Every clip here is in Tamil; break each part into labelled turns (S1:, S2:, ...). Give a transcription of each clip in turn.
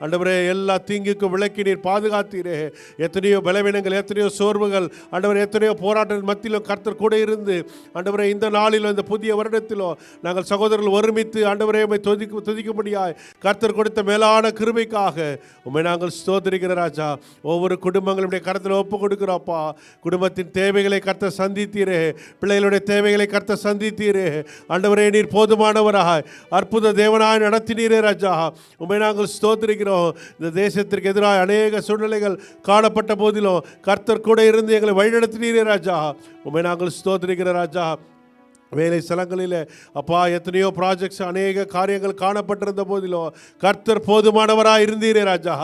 S1: ஆண்டவரே, எல்லா தீங்குக்கும் விலக்கி நீர் பாதுகாத்தீரே. எத்தனையோ பலவீனங்கள், எத்தனையோ சோர்வுகள், ஆண்டவரே, எத்தனையோ போராட்டங்கள் மத்தியிலும் கர்த்தர் கூட இருந்து ஆண்டவரே, இந்த நாளிலும் இந்த புதிய வருடத்திலும் நாங்கள் சகோதரர்கள் ஒருமித்து ஆண்டவரே உம்மை துதிக்கும்படியாய் கர்த்தர் கொடுத்த மேலான கிருபைக்காக உம்மை நாங்கள் ஸ்தோத்திரிக்கிற ராஜா. ஒவ்வொரு குடும்பங்களுடைய கருத்தில் ஒப்பு கொடுக்கிறோப்பா. குடும்பத்தின் தேவைகளை கர்த்தர் சந்தித்தீரே, பிள்ளைகளுடைய தேவைகளை கர்த்தர் சந்தித்தீரே. ஆண்டவரே, நீர் போதுமானவராய் அற்புத தேவனாய் நடத்தினீரே ராஜா. உம்மை நாங்கள் ஸ்தோத்திரிக்கிறோம். இந்த தேசத்திற்கு எதிராக அநேக சூழ்நிலைகள் காணப்பட்ட போதிலும் கர்த்தர் கூட இருந்து எங்களை வழிநடத்தினீரே ராஜா. உம்மை நாங்கள் ஸ்தோத்திரிக்கிற ராஜா. வேலை ஸ்தலங்களில் அப்பா எத்தனையோ ப்ராஜெக்ட்ஸ், அநேக காரியங்கள் காணப்பட்டிருந்த போதிலும் கர்த்தர் போதுமானவராக இருந்தீரே ராஜா.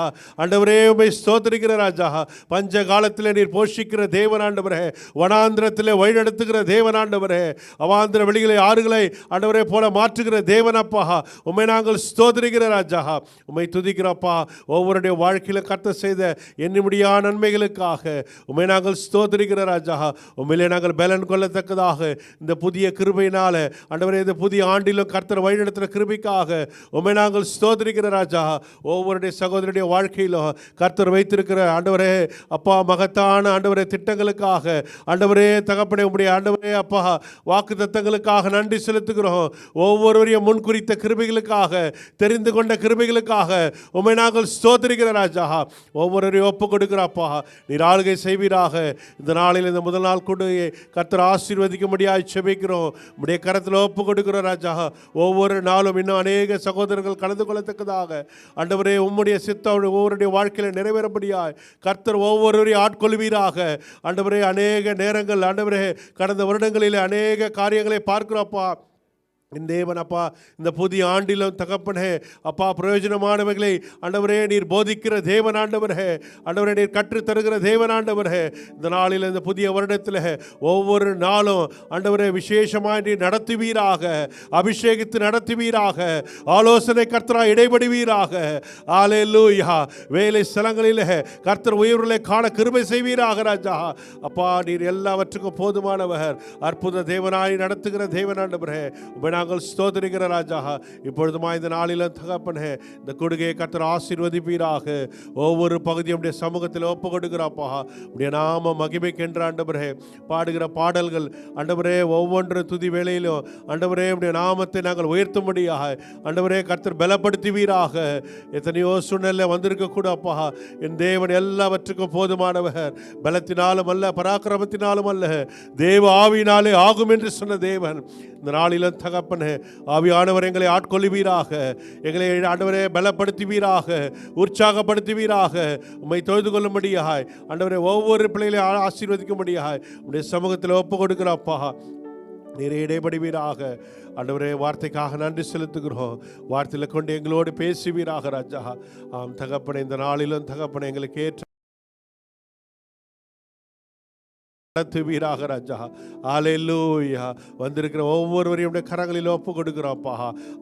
S1: ஆண்டவரே, உம்மை ஸ்தோத்திரிக்கிற ராஜா. பஞ்ச காலத்தில் நீர் போஷிக்கிற தேவனாண்டவரே, வனாந்திரத்தில் வழிநடத்துகிற தேவனாண்டவரே, அவாந்திர வெளிகளை ஆறுகளை ஆண்டவரே போல மாற்றுகிற தேவனப்பா. உம்மை நாங்கள் ஸ்தோத்திரிக்கிற ராஜா. உம்மை துதிக்கிறப்பா. ஒவ்வொருடைய வாழ்க்கையில் கர்த்தர் செய்த எண்ணிமுடியான நன்மைகளுக்காக உம்மை நாங்கள் ஸ்தோத்திரிக்கிற ராஜா. உண்மையிலே நாங்கள் பலன் கொள்ளத்தக்கதாக இந்த புதிய கிருபையினால ஆண்டவரே, இந்த புதிய ஆண்டிலும் கர்த்தர் வழிநடத்துகிற கிருபைக்காக உம்மை நாங்கள் ஸ்தோத்திரிக்கிற ராஜா. ஒவ்வொருடைய சகோதரனுடைய வாழ்க்கையிலும் கர்த்தர் வைத்திருக்கிற ஆண்டவரே அப்பா மகத்தான ஆண்டவரே திட்டங்களுக்காக ஆண்டவரே தகப்பனே உம்முடைய ஆண்டவரே அப்பா வாக்குத்தத்தங்களுக்காக நன்றி செலுத்துகிறோம். ஒவ்வொருவரையும் முன்குறித்த கிருபைகளுக்காக, தெரிந்து கொண்ட கிருபைகளுக்காக உம்மை நாங்கள் ஸ்தோத்திரிக்கிற ராஜா. ஒவ்வொருவரையும் ஒப்பு கொடுக்கிறப்பா. நீர் ஆளுகை செய்வீராக. இந்த நாளில் இந்த முதல் நாள் கொண்டு கர்த்தர் ஆசீர்வதிக்கும்படியாய் செபிக்கிறோம். உம்முடைய கரத்தில் ஒப்பு கொடுக்கிறோம் ராஜா. ஒவ்வொரு நாளும் இன்னும் அநேக சகோதரர்கள் கலந்து கொள்ளத்தக்கதாக ஆண்டவரே உம்முடைய சித்தம் ஒவ்வொருடைய வாழ்க்கையில் நிறைவேறபடியாய் கர்த்தர் ஒவ்வொருவரையும் ஆட்கொள்வீராக. ஆண்டவரே, அநேக நேரங்கள் ஆண்டவரே கடந்த வருடங்களில் அநேக காரியங்களை பார்க்கிறோப்பா. தேவன் அப்பா, இந்த புதிய ஆண்டிலும் தகப்பனே அப்பா பிரயோஜனமானவைகளை ஆண்டவரே நீர் போதிக்கிற தேவன் ஆண்டவரே, ஆண்டவரே நீர் கற்றுத் தருகிற தேவன் ஆண்டவரே. இந்த நாளில் இந்த புதிய வருடத்தில் ஒவ்வொரு நாளும் ஆண்டவரே விசேஷமாக நீர் நடத்துவீராக, அபிஷேகித்து நடத்துவீராக, ஆலோசனை கர்த்தராக இடைபடுவீராக. அல்லேலூயா. வேலை ஸ்தலங்களில் கர்த்தர் உயர்வுகளை காண கிருபை செய்வீராக ராஜா. அப்பா, நீர் எல்லாவற்றுக்கும் போதுமானவர், அற்புத தேவனாய் நடத்துகிற தேவன் ஆண்டவரே. நாங்கள் ஸ்தோத்திரிக்கிற ராஜா. இப்பொழுதுமா இந்த நாளிலும் தகப்பனே இந்த கொடுகையை கர்த்தர் ஆசீர்வதிப்பீராக. ஒவ்வொரு பகுதியும் உடைய சமூகத்தில் ஒப்பு கொடுக்கிறாப்பா. உடைய நாம மகிமைக்கென்ற ஆண்டவரே பாடுகிற பாடல்கள் ஆண்டவரே ஒவ்வொன்று துதி வேளையிலும் ஆண்டவரே உடைய நாமத்தை நாங்கள் உயர்த்தும்படியாக ஆண்டவரே கர்த்தர் பலப்படுத்துவீராக. எத்தனையோ சூழ்நிலை வந்திருக்க கூட அப்பா, என் தேவன் எல்லாவற்றுக்கும் போதுமானவர். பலத்தினாலும் அல்ல, பராக்கிரமத்தினாலும் அல்ல, தேவ ஆவியினாலே ஆகும் என்று சொன்ன தேவன். இந்த நாளிலும் தகப்பனே ஆவியானவர் எங்களை ஆட்கொள்வீராக. எங்களை ஆண்டவரே பலப்படுத்துவீராக, உற்சாகப்படுத்துவீராக. உம்மை தொழுது கொள்ளும்படியாய் ஆண்டவரே ஒவ்வொரு பிள்ளைகளையும் ஆசீர்வதிக்கும்படியாய் உடைய சமூகத்தில் ஒப்பு கொடுக்கிறப்பா. நீரே இடைபடுவீராக. ஆண்டவரே, வார்த்தைக்காக நன்றி செலுத்துகிறோம். வார்த்தையில் கொண்டு எங்களோடு பேசுவீராக ராஜா. ஆம் தகப்பனே, இந்த நாளிலும் தகப்பனே எங்களுக்கு ஏற்ற நடத்துவீராக ராஜா. அல்லேலூயா. வந்திருக்கிற ஒவ்வொருவரையும் கரங்களில் ஒப்பு கொடுக்கிறோப்பா.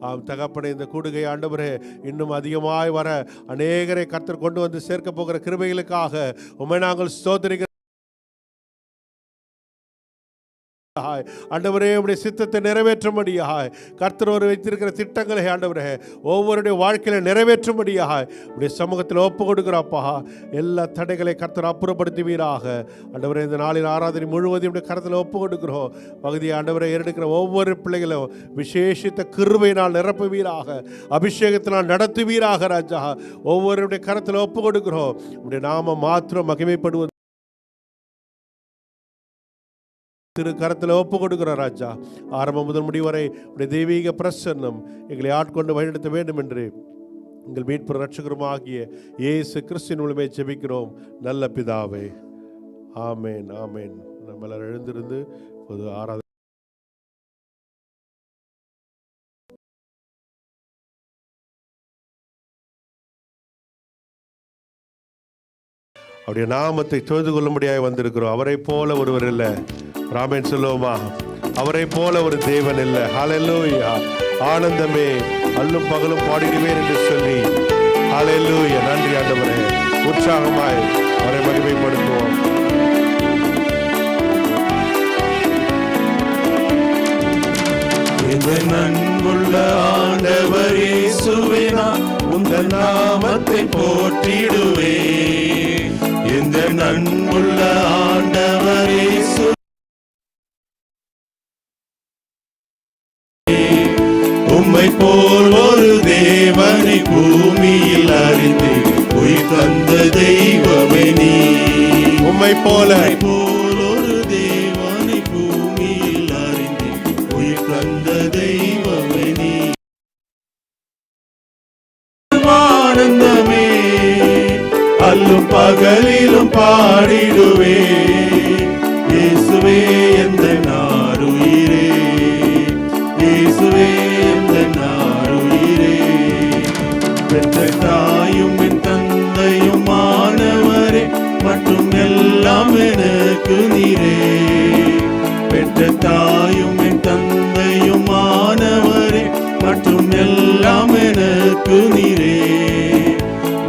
S1: ஆம் தகப்பனே, இந்த கூடுகை ஆண்டவரே இன்னும் அதிகமாய் வர அநேகரை கர்த்தர் கொண்டு வந்து சேர்க்க போகிற கிருபைகளுக்காக உம்மை நாங்கள் ஸ்தோத்திரிக்கிறோம். ஆண்டவரே, உடைய சித்தத்தை நிறைவேற்றும்படியாய் கர்த்தர் ஒரு வைத்திருக்கிற திட்டங்களை ஆண்டவரே ஒவ்வொருடைய வாழ்க்கையில நிறைவேற்றும்படியாய் உடைய சமூகத்தில் ஒப்பு கொடுக்கிறப்பா. எல்லா தடைகளை கர்த்தர் அப்புறப்படுத்துவீராக. ஆண்டவரே, இந்த நாளில் ஆராதனை முழுவதும் உடைய கரத்தில் ஒப்பு கொடுக்கிறோம். பகுதியை ஆண்டவரை எடுக்கிற ஒவ்வொரு பிள்ளைகளும் விசேஷித்த கிருபையினால் நிரப்புவீராக, அபிஷேகத்தினால் நடத்துவீராக ராஜா. ஒவ்வொருடைய கரத்தில் ஒப்பு கொடுக்கிறோம். உடைய நாமம் மாத்திரம் மகிமைப்படுவது திரு கரத்தில் ஒப்பு கொடுக்கிற ராஜா. ஆரம்பம் முதல் முடிவரை உடைய தெய்வீக பிரசன்னம் எங்களை ஆட்கொண்டு வழிநடத்த வேண்டும் என்று எங்கள் மீட்பு ரட்சகருமாகிய இயேசு கிறிஸ்துவின் மூலமே ஜெபிக்கிறோம் நல்ல பிதாவே. ஆமேன், ஆமேன். நம்ம எல்லாரும் எழுந்திருந்து பொது ஆராதனை அவருடைய நாமத்தை தொழுது கொள்ளும்படியாக வந்திருக்கிறோம். அவரை போல ஒருவர் இல்லை. ராமேன் சொல்லுவோமா? அவரை போல ஒரு தேவன் இல்லை. ஹல்லேலூயா. ஆனந்தமே அல்லும் பகலும் பாடிடுவேன் என்று சொல்லி ஹல்லேலூயா. நன்றி ஆண்டவரே. உற்சாகமாய் அவரை மகிமைப்படுத்துவோம்.
S2: அன்புள்ள ஆண்டவர் இயேசுவே, நான் உங்கள் நாமத்தை போற்றிடுவே. இந்த நன்புள்ள ஆண்டவரே உம்மை போல் ஒரு தேவனை பூமியில் அறிந்து உயிர் தந்த தெய்வமே நீ.
S1: உம்மை போல
S2: ஒரு தேவனை பூமியில் அறிந்து உயிர் தந்த தெய்வமே நீ. ஆனந்தமே அல்லும் பகலிலும் பாடிடுவே. இயேசுவே எந்த நாருயிரே, இயேசுவே எந்த நாருயிரே. பெற்ற தாயும் என் தந்தையும் மாணவரே மற்றும் எல்லாம் எனக்கு நீரே. பெற்ற தாயும் என் தந்தையும் மாணவரே மற்றும் எல்லாம் எனக்கு நீரே.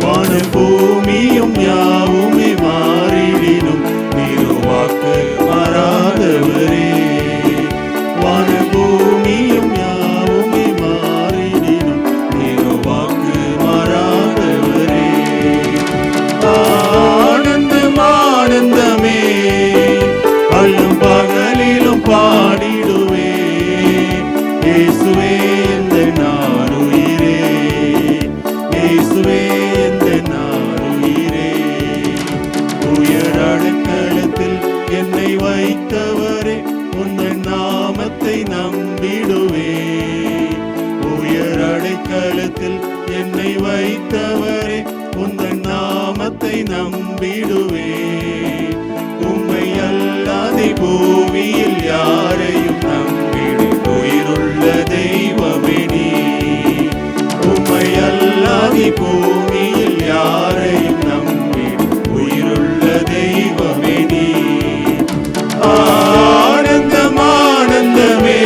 S2: வான பூமியும் யாவுமே மாறிடினும் நீருவாக்கு மாறாதவரே. வான பூமியும் யாவுமே மாறிடினும் நீருவாக்கு மாறாதவரே. ஆனந்தம் ஆனந்தமே அல்லும் பகலிலும் பாடிடுவே. இயேசுவே எந்த நாருயிரே, இயேசுவே எந்த நாருயிரே. உயர் அடைக்கலத்தில் என்னை வைத்தவரே உந்தன் நாமத்தை நம்பிடுவே. உயர் அடைக்கலத்தில் என்னை வைத்தவரே உந்தன் நாமத்தை நம்பிடுவே. உம்மை அல்லாതെ பூமியில் யாரையும் நம்பிடு உயிருள்ள தெய்வமே நீ. உம்மை அல்லாതെ பூமியில் யாரையும் நம்பிடு உயிருள்ள தெய்வமே நீ. ஆனந்தம் ஆனந்தமே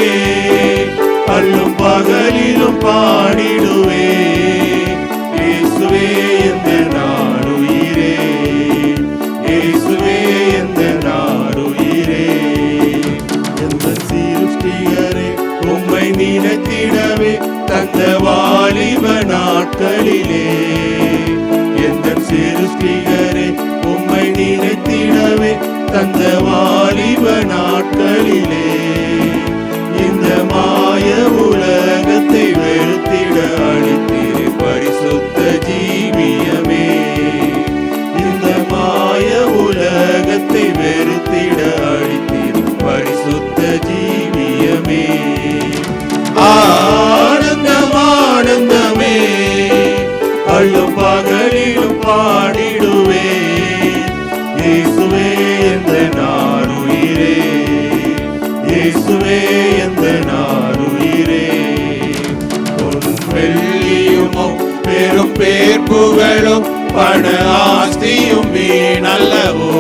S2: அல்லும் பகலிலும் பாடிடுவே. இயேசுவே எந்த நாருயிரே, இயேசுவே எந்த நாருயிரே. எந்த சிருஷ்டிகரே உம்மை நினைத்திடவே தந்த வாலிப நாட்களிலே. எந்த சிருஷ்டிகரே உம்மை நினைத்திடவே தந்த வாலிப நாட்களிலே. இந்த மாய உலகத்தை வெறுத்திட அளித்திரு பரிசுத்த ஜீவியமே. இந்த மாய உலகத்தை வெறுத்திட அளித்திரு பரிசுத்த ஜீவியமே. ஆனந்தம் ஆனந்தமே அல்லும் பகலிலும் பாடிடுவே. இயேசுவே எந்த நாருயிரே, இயேசுவே எந்த நாருயிரே. பொன் வெள்ளியுமோ பெரும் பேர் புகழும் பண ஆஸ்தியும் வீணல்லவோ.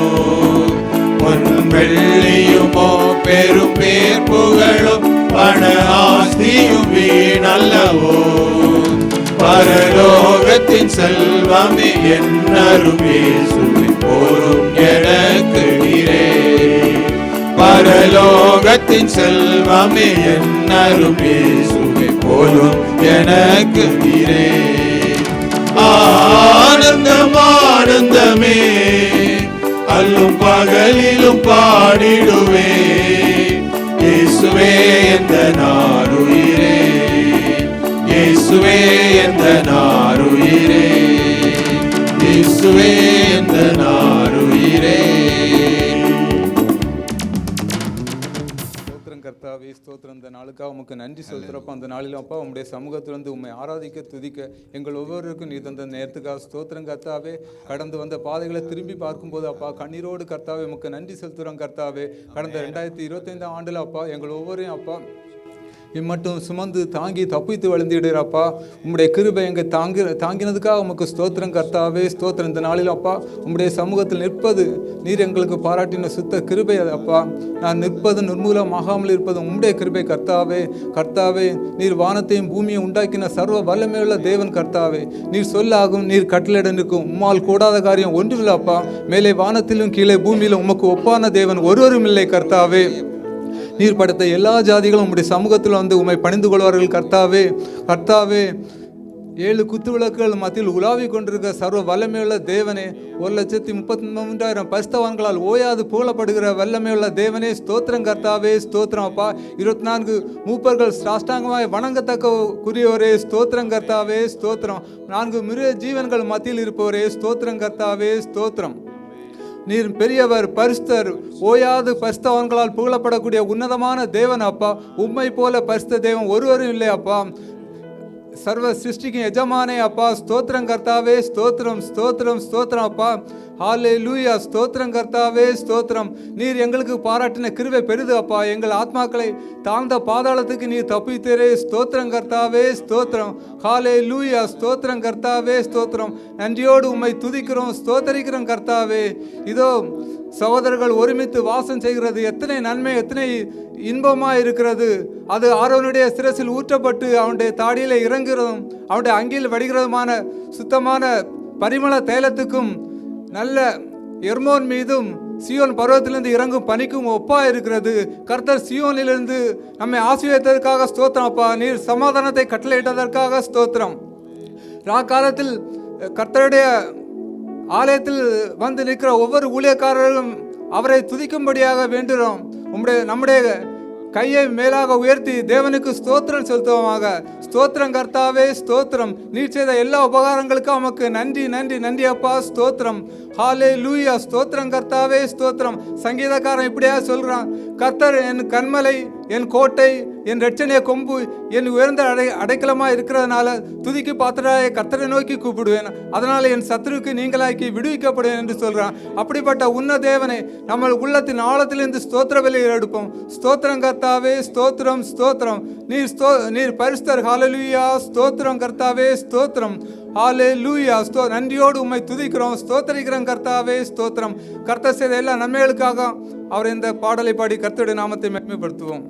S2: பொன் வெள்ளியுமோ பெரும் பேர் புகழும் பண ஆஸ்தியும் வீணல்லவோ. பரலோகத்தின் செல்வமே என்னரும் இயேசுவே போரும் எனக்கு நீரே. பரலோகத்தின் செல்வமே என்னரும் இயேசுவே போரும் எனக்கு நீரே. ஆனந்தம் ஆனந்தமே அல்லும் பகலிலும் பாடிடுவே. இயேசுவே எந்த நாருயிரே, இயேசுவே எந்த நாருயிரே, இயேசுவே எந்த நாருயிரே.
S3: கர்த்தாவே ஸ்தோத்திரம். இந்த நாளுக்காக உமக்கு நன்றி செலுத்துறப்ப அந்த நாளிலும் அப்பா உங்களுடைய சமூகத்திலிருந்து உண்மை ஆராதிக்க துதிக்க எங்கள் ஒவ்வொருவருக்கும் நீ தந்த நேரத்துக்காக ஸ்தோத்திரம் கர்த்தாவே. கடந்து வந்த பாதைகளை திரும்பி பார்க்கும்போது அப்பா கண்ணீரோடு கர்த்தாவே உமக்கு நன்றி செலுத்துகிறோம் கர்த்தாவே. கடந்த 2025 ஆண்டில் அப்பா எங்கள் ஒவ்வொரையும் அப்பா இம்மட்டும் சுமந்து தாங்கி தப்பித்து வளர்ந்துடுறப்பா. உம்முடைய கிருபை எங்கள் தாங்கினதுக்காக உமக்கு ஸ்தோத்திரம் கர்த்தாவே ஸ்தோத்திரம். இந்த நாளில் அப்பா உம்முடைய சமூகத்தில் நிற்பது நீர் எங்களுக்கு பாராட்டின சுத்த கிருபை அப்பா. நான் நிற்பது நிர்மூலமாகாமல் இருப்பது உம்முடைய கிருபை கர்த்தாவே. கர்த்தாவே நீர் வானத்தையும் பூமியை உண்டாக்கின சர்வ வல்லமையுள்ள தேவன் கர்த்தாவே. நீர் சொல்லாகும் நீர் கட்டளையிட நிற்கும் உம்மால் கூடாத காரியம் ஒன்றுமில்லை அப்பா. மேலே வானத்திலும் கீழே பூமியிலும் உமக்கு ஒப்பான தேவன் ஒருவரும் இல்லை கர்த்தாவே. நீர் படைத்த எல்லா ஜாதிகளும் உம்முடைய சமூகத்தில் வந்து உம்மை பணிந்து கொள்வார்கள் கர்த்தாவே. கர்த்தாவே 7 குத்து விளக்குகள் மத்தியில் உலாவி கொண்டிருக்க சர்வ வல்லமையுள்ள தேவனே, 1,33,000 பரிசுத்தவான்களால் ஓயாது புகழப்படுகிற வல்லமையுள்ள தேவனே, ஸ்தோத்திரம் கர்த்தாவே, ஸ்தோத்திரம் அப்பா. 24 மூப்பர்கள் சாஷ்டாங்கமாய் வணங்கத்தக்க குறியோரே, ஸ்தோத்திரம் கர்த்தாவே, ஸ்தோத்திரம். 4 மிருக ஜீவன்கள் மத்தியில் இருப்பவரே, ஸ்தோத்திரம் கர்த்தாவே, ஸ்தோத்திரம். நீர் பெரியவர், பரிசுத்தர், ஓயாது பரிசுத்தவான்களால் புகழப்படக்கூடிய உன்னதமான தேவன் அப்பா. உம்மை போல பரிசுத்த தேவன் ஒருவரும் இல்லை அப்பா. சர்வ சிருஷ்டிக்கு எஜமானே அப்பா, ஸ்தோத்திரம் கர்த்தாவே, ஸ்தோத்திரம், ஸ்தோத்திரம், ஸ்தோத்திரம் அப்பா. ஹல்லேலூயா, ஸ்தோத்திரம் கர்த்தாவே, ஸ்தோத்திரம். நீர் எங்களுக்கு பாராட்டின கிருபை பெரிது அப்பா. எங்கள் ஆத்மாக்களை தாழ்ந்த பாதாளத்துக்கு நீர் தப்பித்தீரே, ஸ்தோத்திரம் கர்த்தாவே, ஸ்தோத்திரம். ஹல்லேலூயா, ஸ்தோத்திரம் கர்த்தாவே, ஸ்தோத்திரம். நன்றியோடு உம்மை துதிக்கிறோம், ஸ்தோத்தரிக்கிறோம் கர்த்தாவே. இதோ சகோதரர்கள் ஒருமித்து வாசம் செய்கிறது எத்தனை நன்மை, எத்தனை இன்பமாக இருக்கிறது. அது ஆரோனுடைய சிரசில் ஊற்றப்பட்டு அவனுடைய தாடியில் இறங்குகிறதும் அவனுடைய அங்கியில் வடிகிறதுமான சுத்தமான பரிமள தைலத்துக்கும் நல்ல எர்மோன் மீதும் சியோன் பருவத்திலிருந்து இறங்கும் பனிக்கும் ஒப்பா இருக்கிறது. கர்த்தர் சியோனிலிருந்து நம்மை ஆசீர்வதித்ததற்காக ஸ்தோத்திரம் அப்பா. நீர் சமாதானத்தை கட்டளையிட்டதற்காக ஸ்தோத்திரம். காலத்தில் கர்த்தருடைய ஆலயத்தில் வந்து நிற்கிற ஒவ்வொரு ஊழியக்காரர்களும் அவரை துதிக்கும்படியாக வேண்டுகிறோம். நம்முடைய கையை மேலாக உயர்த்தி தேவனுக்கு ஸ்தோத்திரம் செலுத்துவோமாக. ஸ்தோத்திரம் கர்த்தாவே, ஸ்தோத்திரம். நீர் செய்த எல்லா உபகாரங்களுக்கும் நமக்கு நன்றி, நன்றி, நன்றி அப்பா, ஸ்தோத்திரம். ஹல்லேலூயா, ஸ்தோத்திரம் கர்த்தாவே, ஸ்தோத்திரம். சங்கீதக்காரன் இப்படியா சொல்றான், கர்த்தர் என் கண்மலை, என் கோட்டை, என் இரட்சணிய கொம்பு, என் உயர்ந்த அடைக்கலமாக இருக்கிறதுனால துதிக்கு பாத்திராய கர்த்தரை நோக்கி கூப்பிடுவேன், அதனால என் சத்துருக்கு நீங்களாக்கி விடுவிக்கப்படுவேன் என்று சொல்றான். அப்படிப்பட்ட உன்ன தேவனை நம்ம உள்ளத்தின் ஆழத்திலிருந்து ஸ்தோத்திர பலியை எடுப்போம். ஸ்தோத்திரம் கர்த்தாவே, ஸ்தோத்திரம், ஸ்தோத்திரம். நீர் பரிசுத்தர். ஹல்லேலூயா, ஸ்தோத்திரம் கர்த்தாவே, ஸ்தோத்திரம். ஹல்லேலூயா, நன்றியோடு உம்மை துதிக்கிறோம், ஸ்தோத்தரிக்கிறோம் கர்த்தாவே, ஸ்தோத்திரம். கர்த்தர் செய்த எல்லா நன்மைகளுக்காக அவர் இந்த பாடலை பாடி கர்த்தருடைய நாமத்தை மகிமைப்படுத்துவோம்.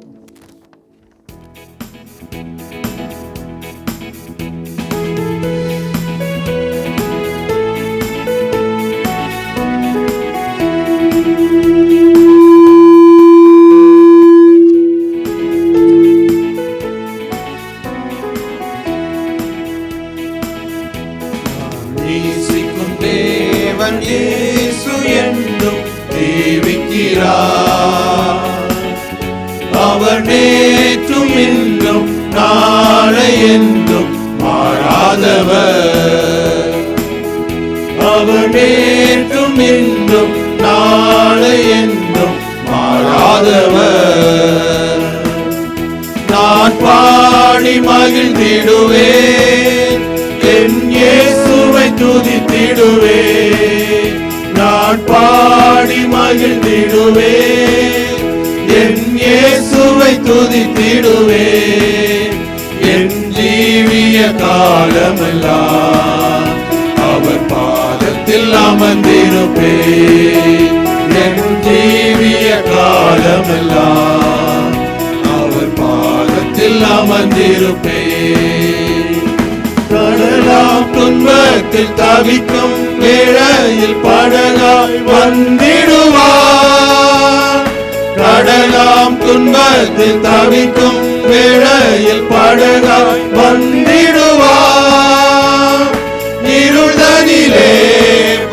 S2: இயேசு என்றும் ஜீவிக்கிறார். அவர் நேற்றும் இன்றும் நாளை என்றும் மாறாதவர். அவர் நேற்றும் இன்றும் நாளை என்றும் மாறாதவர். நான் பாடி மகிழ்ந்திடுவேன், என் இயேசுவை துதித்திடுவேன். நான் பாடி மகிழ்ந்திடுவேன், என் இயேசுவை துதித்திடுவேன். என் ஜீவிய காலமெல்லாம் அவர் பாதத்தில் அமர்ந்திருப்பேன். என் ஜீவிய காலமெல்லாம் அவர் பாதத்தில் அமர்ந்திருப்பேன். கடலாம் துன்பத்தில் தவிக்கும் வேளையில் படகாய் வந்திடுவார். கடலாம் துன்பத்தில் தவிக்கும் வேளையில் படகாய் வந்திடுவார். இருள்தனிலே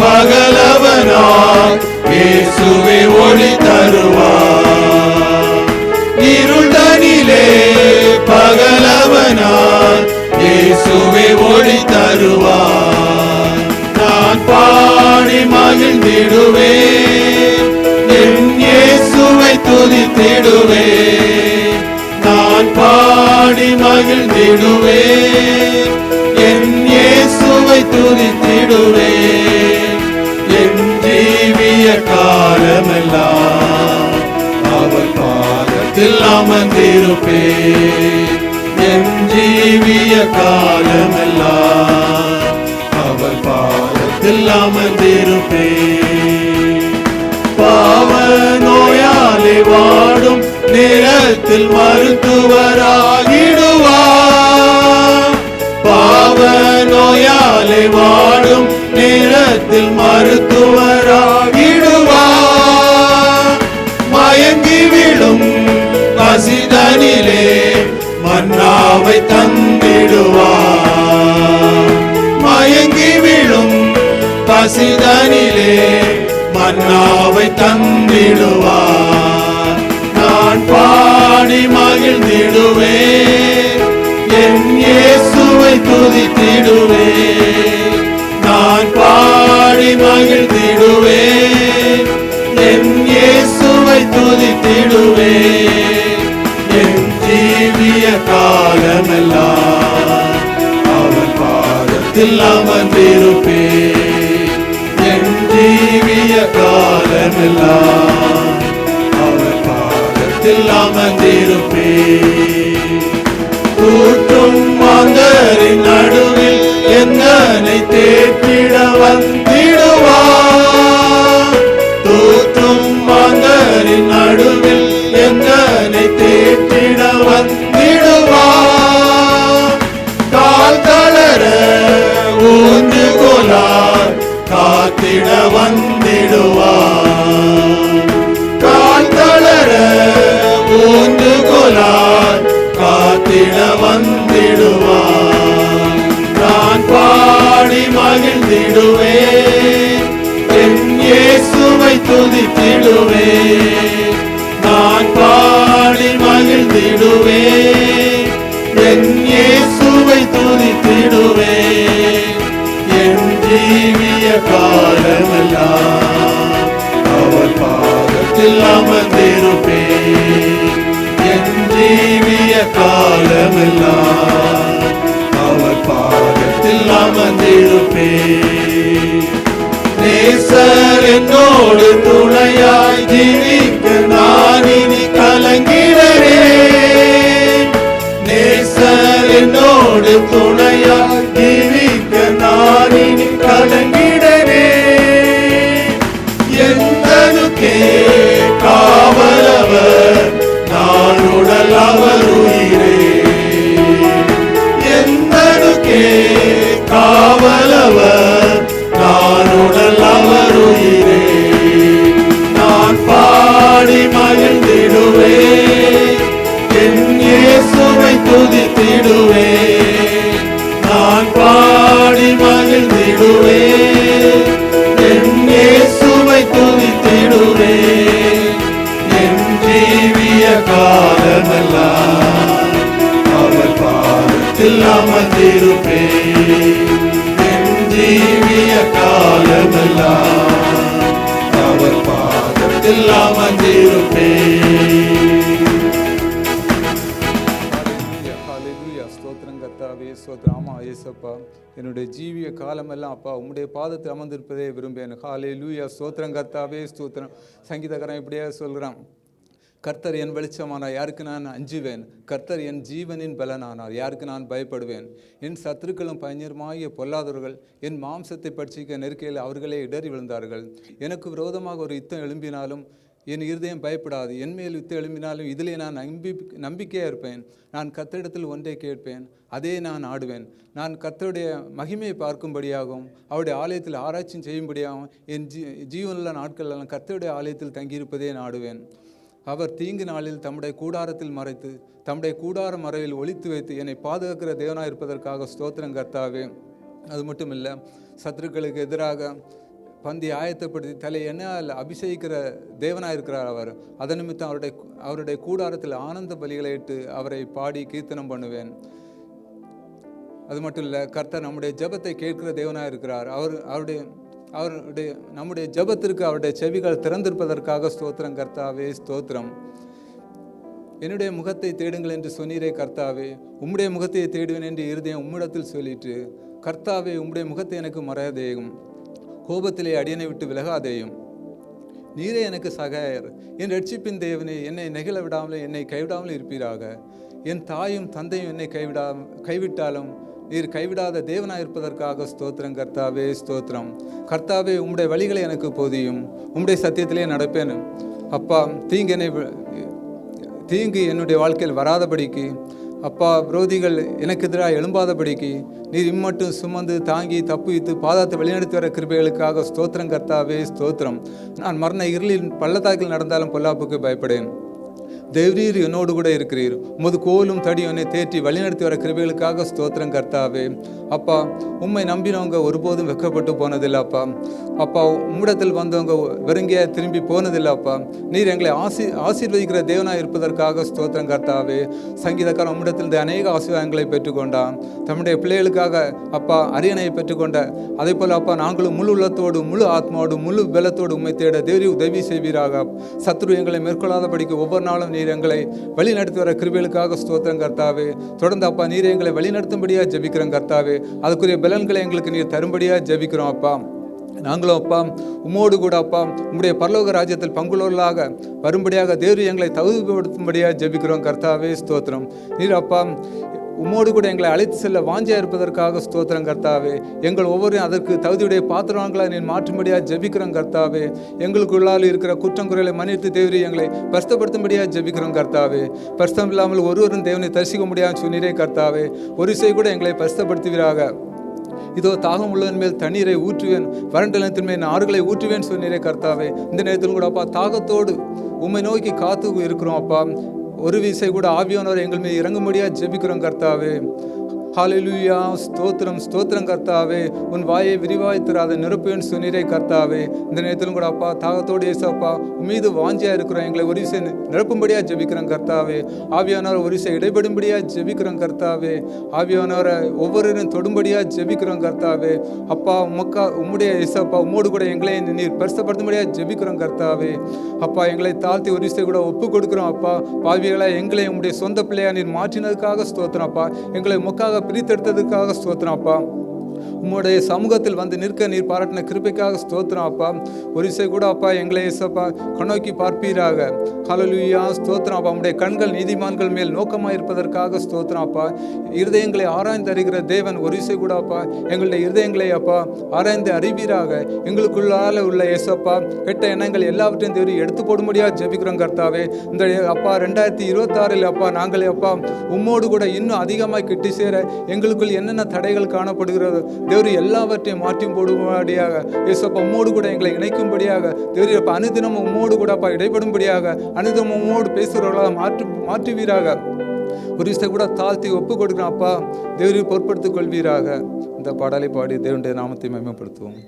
S2: பகலவனாய் இயேசுவே ஒளி தருவார். இருள்தனிலே பகலவனாய் இயேசுவே ஒளி தருவார். நான் பாடி மகிழ்ந்திடுவேன், என் இயேசுவை துதித்திடுவேன். நான் பாடி மகிழ்ந்திடுவேன், என் இயேசுவை துதித்திடுவேன். என் ஜீவிய காலமெல்லாம் அவர் பாதத்தில் அமர்ந்திருப்பேன். என் ஜீவிய காலமெல்லாம் அவர் பாதத்தில் அமர்ந்திருப்பேன். பாவ நோயாலே வாடும் நேரத்தில் மருத்துவராகிடுவார். பாவ நோயாலே வாடும் நேரத்தில் மருத்துவராகிடுவார். மயங்கி விடும் பசிதனிலே மன்னாவை தந்திடுவார். பசிதனிலே மன்னாவை தந்திடுவார். நான் பாடி மகிழ்ந்திடுவேன், என் இயேசுவை துதித்திடுவேன். நான் பாடி மகிழ்ந்திடுவேன், என் இயேசுவை துதித்திடுவேன். என் ஜீவிய காலமெல்லாம் அவர் பாதத்தில் அமர்ந்திருப்பேன். என் ஜீவிய காலமெல்லாம் அவர் பாதத்தில் அமர்ந்திருப்பேன். கூட்டும் மாந்தரின் நடுவில் என்னை தேற்றிட வந்திடுவார். தூற்றும் மாந்தரின் நடுவில் என்னை தேற்றிட வந்திடுவார். கால் தளர ஊன்றுகோலார் காத்திட வந்திடுவார். கால் தளர ஊன்றுகோலார் காத்திட வந்திடுவார். நான் பாடி மகிழ்ந்திடுவேன், என் இயேசுவை துதித்திடுவேன். நான் பாடி மகிழ்ந்திடுவேன், என் இயேசுவை துதித்திடுவேன். என் ஜீவிய காலமெல்லாம் அவர் பாதத்தில் அமர்ந்திருப்பேன். என் ஜீவிய காலமெல்லாம் அவர் பாதத்தில் அமர்ந்திருப்பேன். நேசர் என்னோடு துணையாய் ஜீவிக்க நான் இனி கலங்கிடறேன். நேசர் என்னோடு துணையாய் ஜீவிக்க நான் இனி கலங்கிடறேன். எந்தனுக்கே காவலவர் நான் உடல் அவர் உயிரே. எந்தனுக்கே காவலவர் நான் உடல் அவர் உயிரே. நான் பாடி மகிழ்ந்திடுவேன், என் இயேசுவை துதித்திடுவேன். நான் பாடி மகிழ்ந்திடுவேன், என் இயேசுவை துதித்திடுவேன். என் ஜீவிய காலமெல்லாம் அவர் பாதத்தில் அமர்ந்திருப்பேன். என் ஜீவிய காலமெல்லாம் அவர் பாதத்தில் அமர்ந்திருப்பேன்.
S3: ஹல்லேலூயா. ஸ்தோத்திரம் கர்த்தாவே, ஸ்தோத்திரம். ஆமா இயேசப்பா, என்னுடைய ஜீவிய காலமெல்லாம் அப்பா உம்முடைய பாதத்தில் அமர்ந்திருப்பதே விரும்பேன். ஹல்லேலூயா. ஸ்தோத்திரம் கர்த்தாவே, ஸ்தோத்திரம். சங்கீதக்காரன் இப்படியே சொல்கிறான், கர்த்தர் என் வெளிச்சமானார், யாருக்கு நான் அஞ்சுவேன்? கர்த்தர் என் ஜீவனின் பலனானார், யாருக்கு நான் பயப்படுவேன்? என் சத்துருக்களும் பயங்கரமாகிய பொல்லாதவர்கள் என் மாம்சத்தை பட்சிக்க நெருக்கையில் அவர்களே இடறி விழுந்தார்கள். எனக்கு விரோதமாக ஒரு யுத்தம் எழும்பினாலும் என் இருதயம் பயப்படாது. என் மேல் யுத்தம் எழும்பினாலும் இதிலே நான் நம்பிக்கையாக இருப்பேன். நான் கர்த்தரிடத்தில் ஒன்றை கேட்பேன், அதே நான் ஆடுவேன். நான் கர்த்தருடைய மகிமையை பார்க்கும்படியாகவும் அவருடைய ஆலயத்தில் ஆராய்ச்சி செய்யும்படியாகவும் என் ஜீவனுள்ள நாட்களெல்லாம் கர்த்தருடைய ஆலயத்தில் தங்கியிருப்பதே நாடுவேன். அவர் தீங்கு நாளில் தம்முடைய கூடாரத்தில் மறைத்து தம்முடைய கூடார மறைவில் ஒளித்து வைத்து என்னை பாதுகாக்கிற தேவனாக இருப்பதற்காக ஸ்தோத்திரம் கர்த்தாவே. அது மட்டும் இல்லை, சத்துருக்களுக்கு எதிராக பந்தி ஆயத்தப்படுத்தி தலை எண்ணால் அபிஷேகிக்கிற தேவனாக இருக்கிறார் அவர். அதன் நிமித்தம் அவருடைய கூடாரத்தில் ஆனந்த பலிகளை இட்டு அவரை பாடி கீர்த்தனம் பண்ணுவேன். அது மட்டும் இல்லை, கர்த்தர் நம்முடைய ஜெபத்தை கேட்கிற தேவனாக இருக்கிறார். நம்முடைய ஜெபத்திற்கு அவருடைய செவிகள் திறந்திருப்பதற்காக ஸ்தோத்திரம் கர்த்தாவே, ஸ்தோத்திரம். என்னுடைய முகத்தை தேடுங்கள் என்று சொன்னீரே கர்த்தாவே, உம்முடைய முகத்தை தேடுவேன் என்று இருதயம் உம்மிடத்தில் சொல்லிட்டு, கர்த்தாவே உம்முடைய முகத்தை எனக்கு மறையாதேயும், கோபத்திலே அடியனை விட்டு விலகாதேயும். நீரே எனக்கு சகாயர், என் ரட்சிப்பின் தேவனே, என்னை நெகிழ விடாமலே என்னை கைவிடாமல் இருப்பீராக. என் தாயும் தந்தையும் என்னை கைவிட்டாலும் நீர் கைவிடாத தேவனாக இருப்பதற்காக ஸ்தோத்திரம் கர்த்தாவே, ஸ்தோத்திரம். கர்த்தாவே உம்முடைய வழிகளை எனக்கு போதியும், உம்முடைய சத்தியத்திலே நடப்பேன். அப்பா, தீங்கு என்னுடைய வாழ்க்கையில் வராதபடிக்கு, அப்பா விரோதிகள் எனக்கு எதிராக எழும்பாதபடிக்கு நீர் இம்மட்டும் சுமந்து தாங்கி தப்புவித்து பாதத்தை வழிநடத்தி வர கிருபைகளுக்காக ஸ்தோத்திரம் கர்த்தாவே, ஸ்தோத்திரம். நான் மரண இருளில் பள்ளத்தாக்கில் நடந்தாலும் பொல்லாப்புக்கு பயப்படேன். தேவரீர் என்னோடு கூட இருக்கிறீர். உமது கோலும் தடியும் என்னை தேற்றி வழிநடத்தி வர கிருபைகளுக்காக ஸ்தோத்திரம் கர்த்தாவே. அப்பா, உம்மை நம்பினவங்க ஒருபோதும் வெட்கப்பட்டு போனதில்லை அப்பா. அப்பா, உம்மிடத்தில் வந்தவங்க வெறுங்கிய திரும்பி போனதில்லை அப்பா. நீர் எங்களை ஆசீர்வதிக்கிற தேவனாக இருப்பதற்காக ஸ்தோத்திரம் கர்த்தாவே. சங்கீதக்காரன் உம்மிடத்தில் அநேக ஆசீர்வாதங்களை பெற்றுக்கொண்டான். தம்முடைய பிள்ளைகளுக்காக அப்பா அரியணையை பெற்றுக்கொண்ட அதே போல் அப்பா நாங்களும் முழு உள்ளத்தோடு முழு ஆத்மாவோடு முழு பலத்தோடு உம்மை தேட உதவி செய்வீராக. சத்ரு எங்களை மேற்கொள்ளாதபடிக்கு ஒவ்வொரு நாளும் நீர் எங்களை வழி நடத்தி வர கிருபைகளுக்காக ஸ்தோத்திரம் கர்த்தாவே. தொடர்ந்து அப்பா நீர் எங்களை வழி நடத்தும்படியா ஜெபிக்கிறோம் கர்த்தாவே. அதுக்குரிய பலன்களை எங்களுக்கு நீர் தரும்படியா ஜெபிக்கிறோம் அப்பா. நாங்களும் அப்பா உம்மோடு கூட அப்பா உம்முடைய பரலோக ராஜ்யத்தில் பங்குள்ளவர்களாக வரும்படியாக தேவரீர் எங்களை தகுதிப்படுத்தும்படியாக ஜெபிக்கிறோம் கர்த்தாவே. ஸ்தோத்திரம். நீர் அப்பா உம்மோடு கூட எங்களை அழைத்து செல்ல வாஞ்சியா இருப்பதற்காக ஸ்தோத்திரம் கர்த்தாவே. எங்கள் ஒவ்வொருவரும் அதற்கு தகுதியுடைய பாத்திரங்களை நீ மாற்றும்படியாக ஜெபிக்கிறோம் கர்த்தாவே. எங்களுக்குள்ளால் இருக்கிற குற்றங்குறைகளை மன்னித்து தேவரீர் எங்களை பரிசுத்தப்படுத்தும்படியாக ஜெபிக்கிறோம் கர்த்தாவே. பரிசுத்தம் இல்லாமல் ஒருவரும் தேவனை தரிசிக்க முடியாது சொன்னீரே கர்த்தாவே. ஒரு இசை கூட எங்களை பரிசுத்தப்படுத்துவீராக. இதோ தாகம் உள்ளவன் மேல் தண்ணீரை ஊற்றுவேன், வறண்ட நிலத்தின் மேல் ஆறுகளை ஊற்றுவேன் சொன்னீரே கர்த்தாவே. இந்த நேரத்திலும் கூட அப்பா தாகத்தோடு உம்மை நோக்கி காத்து இருக்கிறோம் அப்பா. ஒரு விசை கூட ஆவியானவர் எங்கள் மீது இறங்கும்படியா ஜெபிக்கிறோம் கர்த்தாவே. ஹல்லேலூயா. ஸ்தோத்திரம் ஸ்தோத்திரம் கர்த்தாவே. உன் வாயை விரிவாய் தராத நிரப்புவேன் சொன்னீரே கர்த்தாவே. இந்த நேரத்திலும் கூட அப்பா தாகத்தோடு ஏசப்பா மீது வாஞ்சியா இருக்கிறோம். எங்களை ஒரு விஷயம் நிரப்பும்படியா ஜெபிக்கிறோம் கர்த்தாவே. ஆவியானவரை ஒரு விஷயம் இடைபடும்படியா ஜெபிக்கிறோம் கர்த்தாவே. ஆவியானவரை ஒவ்வொருவரும் தொடும்படியா ஜெபிக்கிறோம் கர்த்தாவே. அப்பா உம்முடைய ஏசப்பா உம்மோடு கூட எங்களை நீர் பரிசுத்தப்படுத்தும்படியா ஜெபிக்கிறோம் கர்த்தாவே. அப்பா எங்களை தாழ்த்தி ஒரு விஷயம் கூட ஒப்பு கொடுக்கிறோம் அப்பா. பாவிகளை எங்களை உம்முடைய சொந்த பிள்ளையா நீர் மாற்றினதுக்காக ஸ்தோத்திரம் அப்பா. எங்களை முக்காக பிரித்தெடுத்ததுக்காக ஸ்தோத்திரம் அப்பா. உம்முடைய சமூகத்தில் வந்து நிற்க நீர் பாராட்டின கிருபைக்காக ஸ்தோத்திரம் அப்பா. ஒரு இசை கூட அப்பா எங்களை ஏசப்பா கண்ணோக்கி பார்ப்பீராக. ஹல்லேலூயா. ஸ்தோத்திரம் அப்பா. உம்முடைய கண்கள் நீதிமான்கள் மேல் நோக்கமாக இருப்பதற்காக ஸ்தோத்திரம் அப்பா. இருதயங்களை ஆராய்ந்து அறிகிற தேவன் ஒரு இசை கூட அப்பா எங்களுடைய இருதயங்களை அப்பா ஆராய்ந்து அறிவீராக. எங்களுக்குள்ளால உள்ள ஏசப்பா கெட்ட எண்ணங்கள் எல்லாவற்றையும் தேடி எடுத்து போடும்படியாக ஜெபிக்கிறோம் கர்த்தாவே. இந்த அப்பா 2026 அப்பா நாங்கள் அப்பா உம்மோடு கூட இன்னும் அதிகமாக கிட்டி சேர எங்களுக்குள் என்னென்ன தடைகள் காணப்படுகிறது தேவரி எல்லாவற்றையும் மாற்றி போடும்படியாக ஏசப்பா உம்மோடு கூட எங்களை இணைக்கும்படியாக தேவரி அப்பா அனுதினமும் உம்மோடு கூட அப்பா இடைபடும்படியாக அனுதினமும் உம்மோடு பேசுகிறவர்களாக மாற்றுவீராக. ஒரு விஷயத்தை கூட தாழ்த்தி ஒப்பு கொடுக்கிறோம் அப்பா. தேவரி பொறுப்படுத்திக் கொள்வீராக. இந்த பாடலை பாடி தேவனுடைய நாமத்தை மகிமைப்படுத்துவோம்.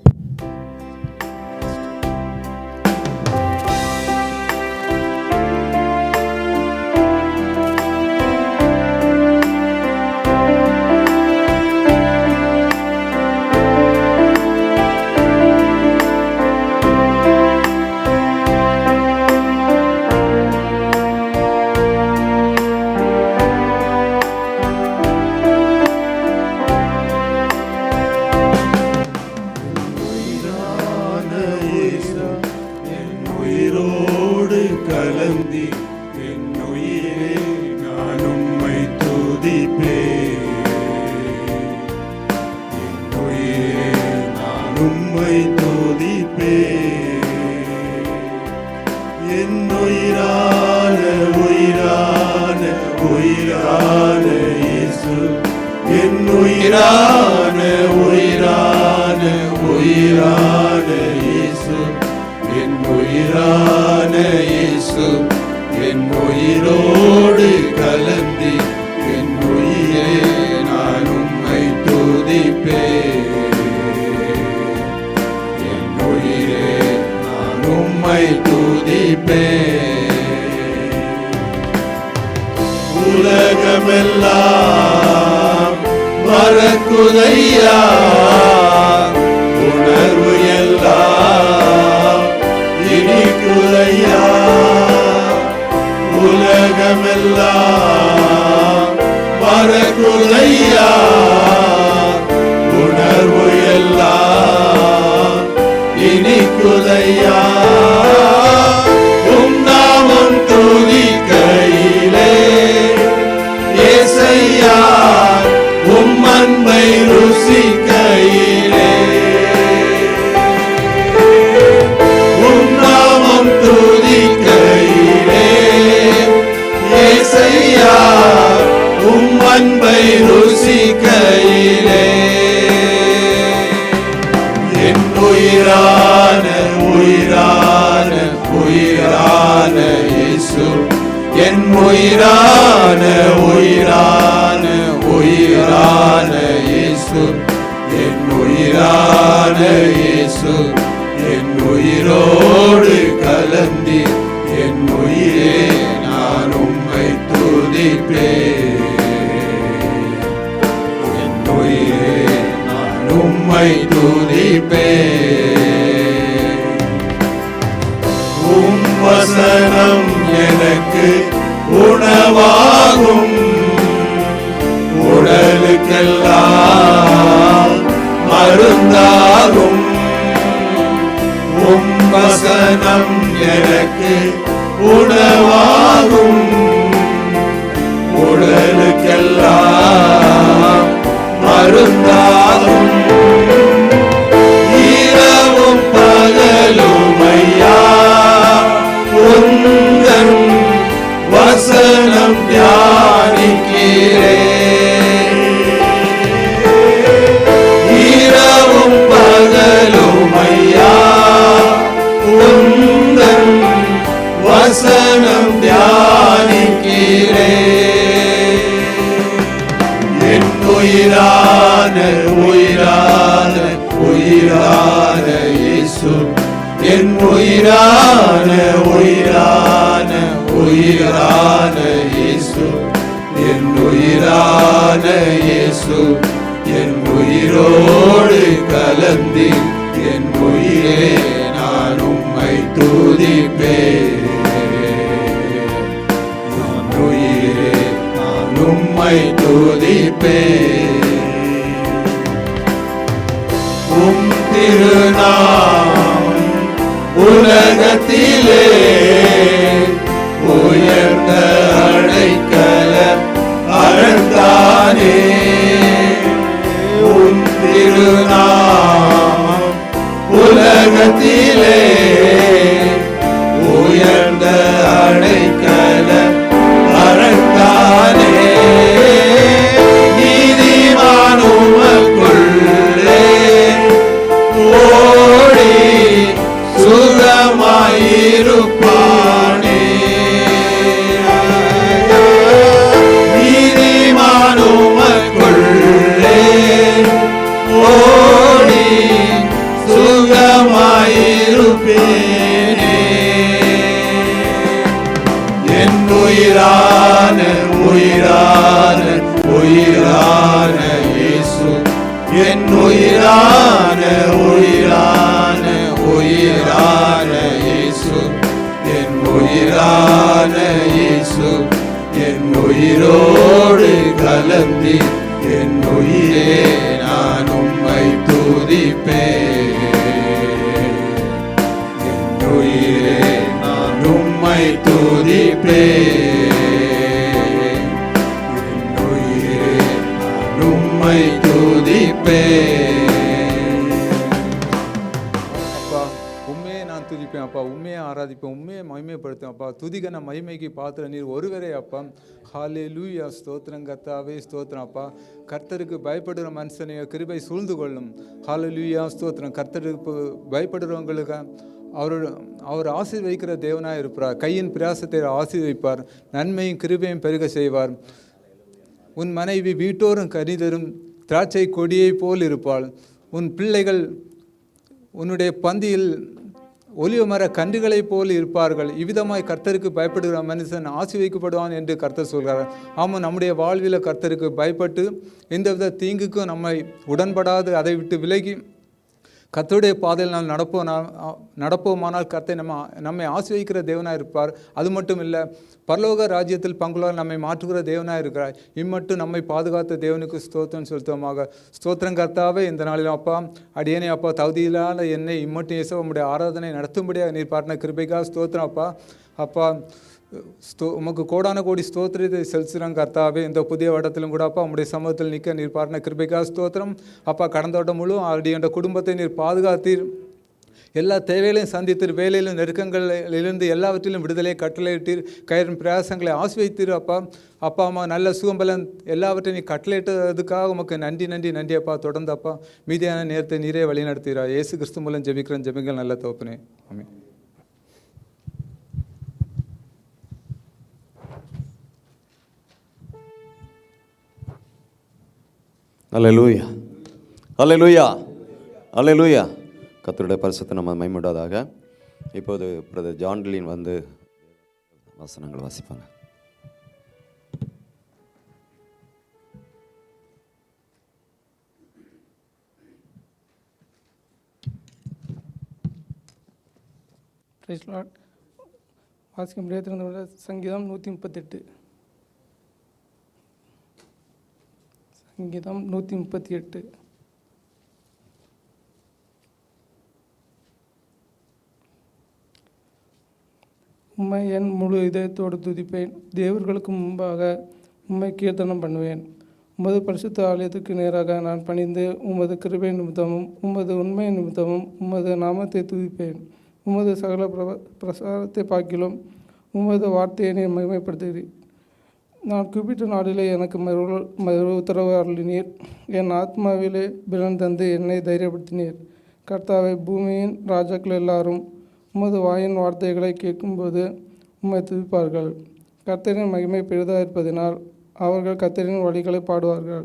S2: கலந்தி என் உயிரே நான் உம்மை துதிப்பேன். என் உயிரே நான் உம்மை துதிப்பேன். என் உயிரான உயிரான உயிரான இயேசு. என் உயிரான உயிரான உயிரான இயேசு. என் உயிரான இயேசு. என் உயிரோடு கலந்தி என் உயிரே நான் உம்மை துதிப்பேன். என் உயிரே நான் உம்மை துதிப்பேன். உலகமெல்லாம் மறக்குதையா, உணர்வு எல்லாம் இனிக்குதையா. உலகமெல்லாம் மறக்குதையா, உணர்வு எல்லாம் இனிக்குதையா. உம் நாமம் துதிக்கையிலே ஏசையா, உம் அன்பை ருசிக்கையிலே. உம் நாமம் துதிக்கையிலே ஏசையா, உம் அன்பை ருசிக்கையிலே. என் உயிரான உயிரான உயிரான இயேசு. என் உயிரான உயிரான உயிரான இயேசு, என் உயிரான இயேசு, என் உயிரோடு கலந்தி என் உயிரே நான் உம்மை துதிப்பேன். என் உயிரே நான் உம்மை துதிப்பேன். உம் வசனம் எனக்கு உணவாகும், உடலுக்கெல்லாம் மருந்தாகும். உம் வசனம் எனக்கு உணவாகும், உடலுக்கெல்லாம் மருந்தாகும். இரவும் பகலும் ஐயா உந்தன் வசனம் தியானிக்கிறேன். இரவும் பகலும் ஐயா உந்தன் வசனம் தியானிக்கிறேன். என் உயிரான உயிரான உயிரான இயேசு, என் உயிரான உயிரான உயிரான இயேசு, என் உயிரான இயேசு, என் உயிரோடு கலந்தி என் உயிரே நான் உம்மை துதிப்பேன். என் உயிரே நான் உம்மை துதிப்பேன். உம் திருநாமம் உலகத்திலே உயர்ந்த அடைக்கல அறந்தானே. உம் திருநாமம் உலகத்திலே உயர்ந்த அடைக்கல அறந்தானே. நீதிமான் உமக்குள்ளே ஓடி சுகமாயிருப்பானே. நீதிமான் உமக்குள்ளே ஓடி சுகமாயிருப்பேனே. என் உயிரான உயிரான உயிரான இயேசு, என் உயிரான உயிரான உயிரான இயேசு, என் உயிரான இயேசு, என் உயிரோடு கலந்தி என் உயிரே நான் உம்மை துதிப்பேன். என் உயிரே நான் உம்மை துதிப்பேன். என் உயிரே நான் உம்மை துதிப்பேன்.
S3: அப்பா உண்மையை நான் துதிப்பேன் அப்பா, உண்மையை ஆராதிப்பேன், உண்மையை மகிமைப்படுத்துவேன் அப்பா. துதிகன மகிமைக்கு பாத்திர நீர் ஒருவரே அப்பா. ஹல்லேலூயா, ஸ்தோத்திரம் கர்த்தாவே, ஸ்தோத்திரம் அப்பா. கர்த்தருக்கு பயப்படுகிற மனுஷனை கிருபை சூழ்ந்து கொள்ளும். ஹல்லேலூயா, ஸ்தோத்திரம். கர்த்தருக்கு பயப்படுறவங்களுக்கு அவர் ஆசீர்வதிக்கிற தேவனாக இருப்பார். கையின் பிரயாசத்தை ஆசீர்வதிப்பார், நன்மையும் கிருபையும் பெருக செய்வார். உன் மனைவி வீட்டோரும் கனிதரும் திராட்சை கொடியை போல் இருப்பாள். உன் பிள்ளைகள் உன்னுடைய பந்தியில் ஒலிவ மர கன்றுகளைப் போல் இருப்பார்கள். இவ்விதமாய் கர்த்தருக்கு பயப்படுகிற மனுஷன் ஆசீர்வதிக்கப்படுவான் என்று கர்த்தர் சொல்கிறார். ஆமாம், நம்முடைய வாழ்வில் கர்த்தருக்கு பயப்பட்டு எந்தவித தீங்குக்கும் நம்மை உடன்படாது அதை விட்டு விலகி கர்த்தருடைய பாதையில் நாம் நடப்போமானால் கர்த்தர் நம்மை ஆசீர்வதிக்கிற தேவனாக இருப்பார். அது மட்டும் இல்லை, பரலோக ராஜ்யத்தில் பங்குள்ளார் நம்மை மாற்றுகிற தேவனாக இருக்கிறார். இம்மட்டும் நம்மை பாதுகாத்த தேவனுக்கு ஸ்தோத்திரம் செலுத்துவோமாக. ஸ்தோத்திரம் கர்த்தாவே, இந்த நாளிலும் அப்பா அடியேனே அப்பா தகுதியிலான என்னை இம்மட்டும் இயேசுவே உம்முடைய ஆராதனை நடத்தும்படியாக நீர் பாட்டின கிருபைக்காக ஸ்தோத்திரம் அப்பா. அப்பா உமக்கு கோடான கோடி ஸ்தோத்திரத்தை செலுத்துகிறோம் கர்த்தாவே. இந்த புதிய வருடத்திலும் கூட அப்பா உம்முடைய சமூகத்தில் நிற்க நீர் பாட்டின கிருபைக்காக ஸ்தோத்திரம் அப்பா. கடந்த வருடம் முழு அடியோட குடும்பத்தை நீர் பாதுகாத்தீர், எல்லா தேவைகளையும் சந்தித்தீர், வேலையிலும் நெருக்கங்களிலிருந்து எல்லாவற்றிலும் விடுதலை கட்டளையிட்டீர், கயிறின் பிரயாசங்களை ஆசிர்வதித்தீர் அப்பா. அப்பா அம்மா நல்ல சுகம்பலன் எல்லாவற்றையும் நீ கட்டளையிட்டதுக்காக உமக்கு நன்றி நன்றி நன்றி அப்பா. தொடர்ந்து அப்பா மீதியான நேரத்தை நீரே வழி நடத்துகிறா. இயேசு கிறிஸ்து மூலம் ஜெபிக்கிறேன் ஜெபிங்கள் நல்ல தகப்பனே, ஆமென்.
S4: அல்லேலூயா, அல்லேலூயா, அல்லேலூயா. கர்த்தருடைய பரிசுத்த நாமம் மகிமையுண்டாவதாக. இப்போது பிரதர் ஜான்லின் வந்து வசனங்கள் வாசிப்பாங்க.
S5: Praise Lord. வாசிக்க முடியாத சங்கீதம் 138. சங்கீதம் 138. உம்மை என் முழு இதயத்தோடு துதிப்பேன். தேவர்களுக்கு முன்பாக உம்மை கீர்த்தனம் பண்ணுவேன். உமது பரிசுத்த ஆலயத்துக்கு நேராக நான் பணிந்து உமது கிருபை நிமித்தமும் உமது உண்மை நிமித்தமும் உமது நாமத்தை துதிப்பேன். உமது சகல பிரசாரத்தை பார்க்கிலும் உமது வார்த்தையை நீர் மகிமைப்படுத்துகிறீர். நான் கூப்பிட்ட நாளிலே எனக்கு மறு உத்தரவு அருளினீர். என் ஆத்மாவிலே பலன் தந்து என்னை தைரியப்படுத்தினீர். கர்த்தாவை, பூமியின் ராஜாக்கள் எல்லாரும் உமது வாயின் வார்த்தைகளை கேட்கும்போது உம்மை துதிப்பார்கள். கர்த்தரின் மகிமை பெரிதாக இருப்பதினால் அவர்கள் கர்த்தரின் வழிகளை பாடுவார்கள்.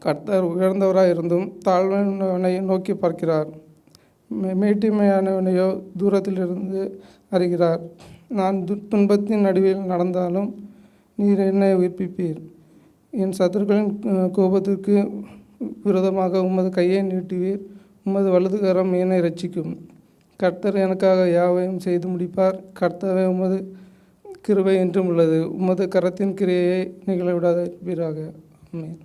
S5: கர்த்தர் உயர்ந்தவராக இருந்தும் தாழ்மையானவனை நோக்கி பார்க்கிறார். மேட்டிமையானவனையோ தூரத்திலிருந்து அறிகிறார். நான் துன்பத்தின் நடுவில் நடந்தாலும் நீர் என்னை உயிர்ப்பிப்பீர். என் சத்துருக்களின் கோபத்திற்கு விரோதமாக உமது கையை நீட்டுவீர். உமது வலதுகரம் என்னை ரட்சிக்கும். கர்த்தர் எனக்காக யாவையும் செய்து முடிப்பார். கர்த்தரே, உமது கிருபை என்றும் உள்ளது. உமது கரத்தின் கிரியையை நிகழவிடாதிருப்பீராக. ஆமென்.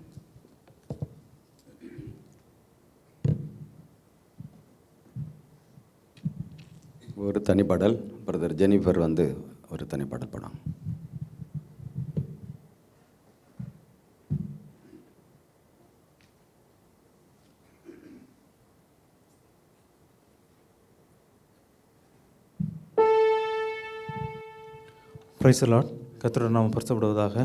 S4: ஒரு தனிப்பாடல் பிரதர் ஜெனிஃபர் வந்து ஒரு தனிப்பாடல் படம்.
S6: Praise the Lord. கர்த்தருடைய நாமம் பரிசுத்தப்படுவதாக.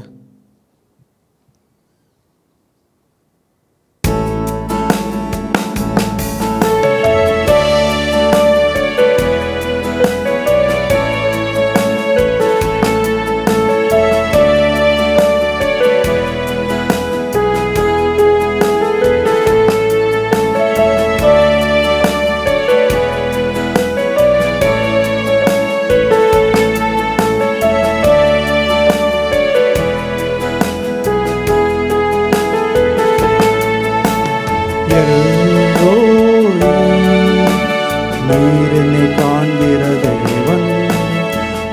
S2: நீர் என்னை காண்கிற தேவன்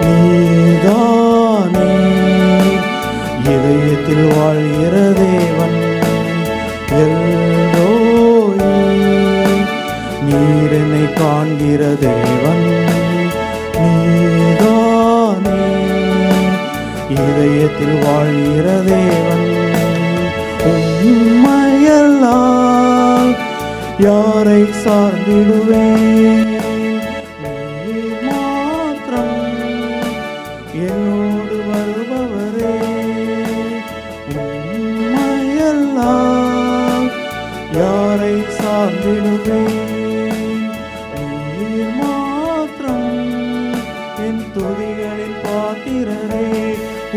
S2: நீதானே, இதயத்தில் வாழ்கிற தேவன் எல்லோரே. நீர் என்னை காண்கிற தேவன் நீதானே, இதயத்தில் வாழ்கிற தேவன். உம்மையெல்லாம் யாரை சார்ந்திடுவேன்? நீர் மாத்திரம் என்னோடு வருபவரே. உம்மையெல்லாம் யாரை சார்ந்திடுவேன்? நீர் மாத்திரம் என் துதிகளின் பாத்திரரே.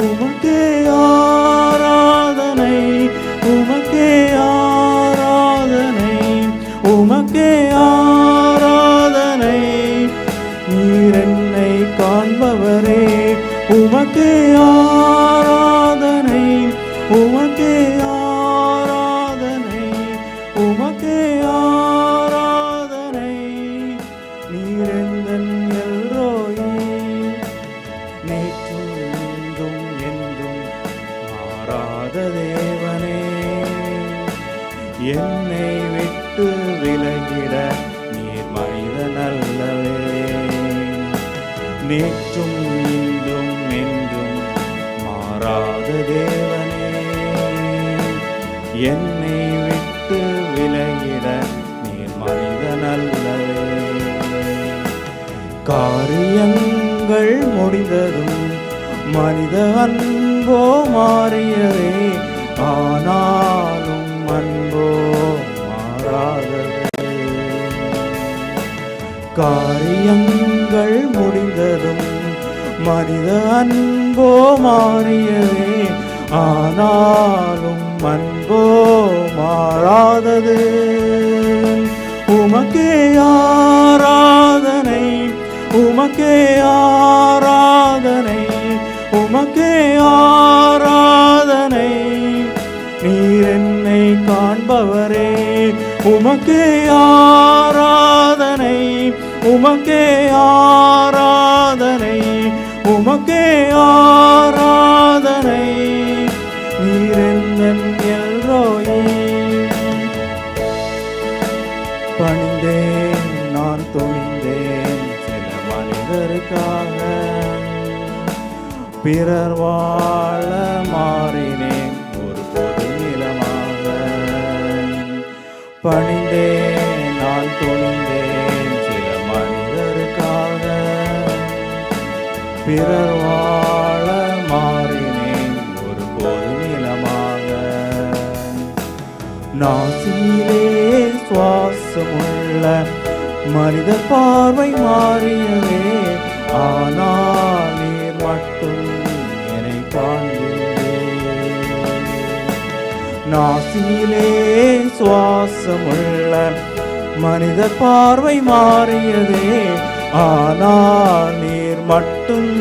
S2: உமக்கே ஆராதனை, உமக்கே ஆராதனை, உமக்கே ஆராதனை. நீர் என்னை காண்பவரே. உமக்கே ஆராதனை, உமக்கே ஆராதனை, உமக்கே ஆராதனை. நீர் எந்தன் எல்ரோயி, நேற்றும் இன்றும் என்றும் மாறாத தேவனே. என்னை விட்டு விலகிட நீர் மனிதன் அல்லவே. நேற்றும் இன்றும் என்றும் மாறாத தேவனே. என்னை விட்டு விலகிட நீர் மனிதன் அல்லவே. காரியங்கள் முடிந்ததும் மனித அன்போ மாறியதே. ஆனாலும் அன்போ மாறாதது. காரியங்கள் முடிந்ததும் மனித அன்போ மாறியதே. ஆனாலும் அன்போ
S6: அன்போ மாறாதது. உமக்கே ஆராதனை, உமக்கே ஆராதனை, உமக்கே ஆராதனை. நீர் என்னை காண்பவரே, உமக்கே ஆராதனை, உமக்கே ஆராதனை, உமக்கே ஆராதனை. நீர் எந்தன் எல்ரோயி. பணிந்தேன், நான் துணிந்தேன் சில மனிதருக்காக, பிறர் வாழ மாறினேன் ஒரு பொது நிலமாக. பணிந்தேன், நான் துணிந்தேன் சில மனிதருக்காக, பிறர் வாழ மாறினேன் ஒரு பொது நிலமாக. நாசியிலே சுவாசமுள்ள மனித பார்வை மாறியதே, ஆனால் நீர் மட்டும் என்னை காண்கிறீர். நாசியிலே சுவாசமுள்ள மனித பார்வை மாறியதே, ஆனால் நீர் மட்டும்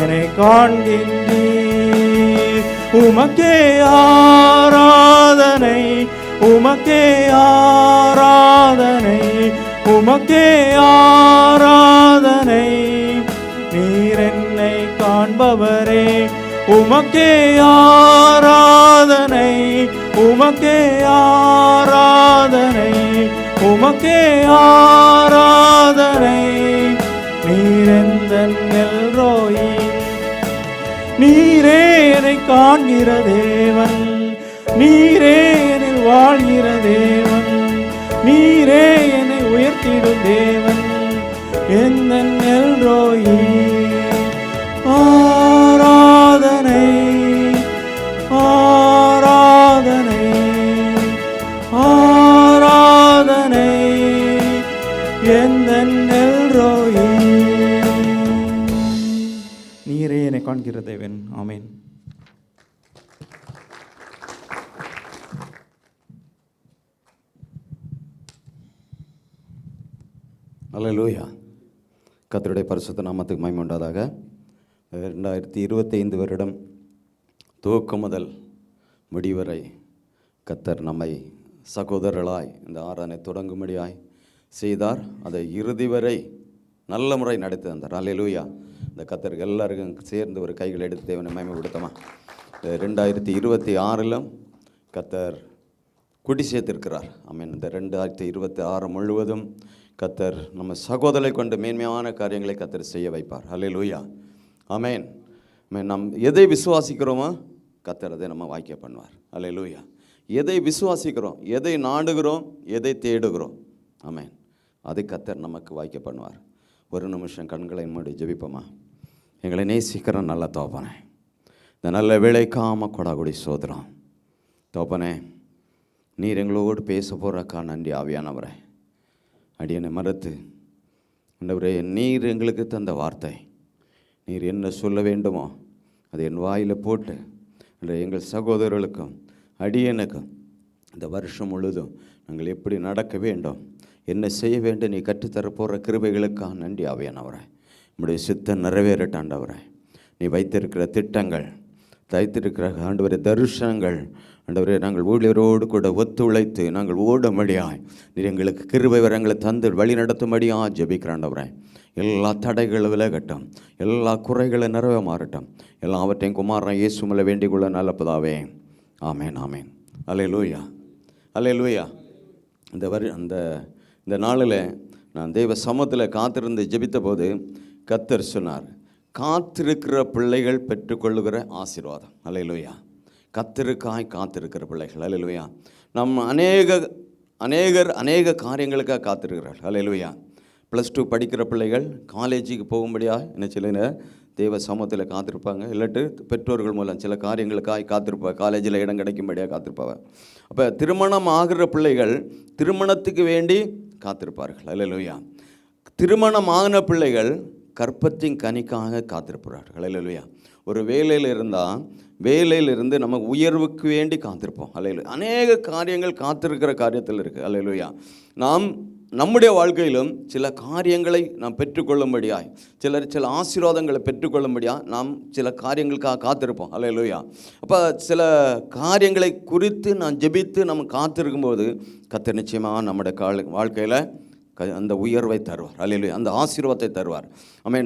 S6: என்னை காண்கின்றீர். உமக்கே ஆராதனை, உமக்கே ஆராதனை, உமக்கே ஆராதனை. நீர் என்னை காண்பவரே, உமக்கே ஆராதனை, உமக்கே ஆராதனை, உமக்கே ஆராதனை. நீர் எந்தன் எல்ரோயி. நீரே என்னை காண்கிற தேவன், நீரே என்னில் வாழ்கிற தேவன், நீரே என்னை உயர்த்திடும் தேவன், எந்தன் எல்ரோயி. ஆராதனை, ஆராதனை, ஆராதனை, எந்தன் எல்ரோயி. நீரே என்னை காண்கிற தேவன். ஆமென்.
S4: அல்லேலூயா. கர்த்தருடைய பரிசுத்த நாமத்துக்கு மகிமை உண்டாதாக. 2025 வருடம் துவக்கம் முதல் முடிவரை கர்த்தர் நம்மை சகோதரர்களாய் இந்த ஆராதனை தொடங்கும்படியாய் செய்தார். அதை இறுதி வரை நல்ல முறை நடத்தி தந்தார். அல்லேலூயா. இந்த கர்த்தருக்கு எல்லாருக்கும் சேர்ந்து ஒரு கைகள் எடுத்து தேவனை மகிமை கொடுத்தோமா. 2026 கர்த்தர் குடி சேர்த்திருக்கிறார். ஆமென். இந்த 2026 முழுவதும் கர்த்தர் நம்ம சகோதரரை கொண்டு மேன்மையான காரியங்களை கர்த்தர் செய்ய வைப்பார். அல்லேலூயா. ஆமென். நாம் எதை விசுவாசிக்கிறோமோ கர்த்தர் அதை நம்ம வாய்க்க பண்ணுவார். அல்லேலூயா. எதை விசுவாசிக்கிறோம், எதை நாடுகிறோம், எதை தேடுகிறோம், ஆமென், அதை கர்த்தர் நமக்கு வாய்க்க பண்ணுவார். ஒரு நிமிஷம் கண்களை மூடி ஜெபிப்போமா. எங்களை நேசிக்கிற நல்ல தோப்பனே, இந்த நல்ல வேலைக்காம கொடாகுடி சோதரம் தோப்பனே, நீர் எங்களோடு பேச போகிறக்கா நன்றி ஆவியானவரே. அடியனை மறுத்து ஆண்டவரே, நீர் எங்களுக்கு தந்த வார்த்தை, நீர் என்ன சொல்ல வேண்டுமோ அதை என் வாயில் போட்டு எங்கள் சகோதரர்களுக்கும் அடியனுக்கும் இந்த வருஷம் முழுதும் நாங்கள் எப்படி நடக்க வேண்டும், என்ன செய்ய வேண்டும், நீ கற்றுத்தரப்போகிற கிருபைகளுக்காக நன்றி ஆவியானவரே. நம்முடைய சித்தம் நிறைவேறட்டாண்டவரே. நீ வைத்திருக்கிற திட்டங்கள், வைத்திருக்கிற ஆண்டவரே தரிசனங்கள், ஆண்டவரே நாங்கள் ஊழியரோடு கூட ஒத்துழைத்து நாங்கள் ஓடும்படியாய் நீர் எங்களுக்கு கிருபை வரங்களை தந்து வழி நடத்தும்படியாக ஜெபிக்கிறாண்டவரே. எல்லா தடைகளும் விலகட்டும், எல்லா குறைகளும் நிறைவே மாறட்டும், எல்லாவற்றையும் குமாரன் இயேசு மேலே வேண்டிக் கொள்ள நல்ல பிதாவே. ஆமேன், ஆமேன். அல்லேலூயா, அல்லேலூயா. இந்த நாளில் நான் தெய்வ சமூகத்தில் காத்திருந்து ஜெபித்த போது கர்த்தர் சொன்னார், காத்திருக்கிற பிள்ளைகள் பெற்றுக்கொள்ளுகிற ஆசீர்வாதம். அல்லேலூயா. கர்த்தருக்காய் காத்திருக்கிற பிள்ளைகள். அல்லேலூயா. நம்ம அநேக காரியங்களுக்காக காத்திருக்கிறார்கள். அல்லேலூயா. +2 படிக்கிற பிள்ளைகள் காலேஜுக்கு போகும்படியாக என்ன சில தெய்வ சமூகத்தில் காத்திருப்பாங்க. இல்லாட்டு பெற்றோர்கள் மூலம் சில காரியங்களுக்காக காத்திருப்பாங்க, காலேஜில் இடம் கிடைக்கும்படியாக காத்திருப்பாங்க. அப்போ திருமணம் ஆகிற பிள்ளைகள் திருமணத்துக்கு வேண்டி காத்திருப்பார்கள். அல்லேலூயா. திருமணம் ஆகின பிள்ளைகள் கற்பத்தின் கனிக்காக காத்திருப்பார்கள். ஹல்லேலூயா. ஒரு வேலையில் இருந்தால் வேலையிலிருந்து நம்ம உயர்வுக்கு வேண்டி காத்திருப்போம். ஹல்லேலூயா. அநேக காரியங்கள் காத்திருக்கிற காரியத்தில் இருக்குது. ஹல்லேலூயா. நாம் நம்முடைய வாழ்க்கையிலும் சில காரியங்களை நாம் பெற்றுக்கொள்ளும்படியாய், சில ஆசீர்வாதங்களை பெற்றுக்கொள்ளும்படியாக நாம் சில காரியங்களுக்காக காத்திருப்போம். ஹல்லேலூயா. அப்போ சில காரியங்களை குறித்து நாம் ஜெபித்து நம்ம காத்திருக்கும்போது கர்த்தர் நிச்சயமாக நம்முடைய வாழ்க்கையில் அந்த உயர்வை தருவார். ஹல்லேலூயா. அந்த ஆசீர்வாதத்தை தருவார்.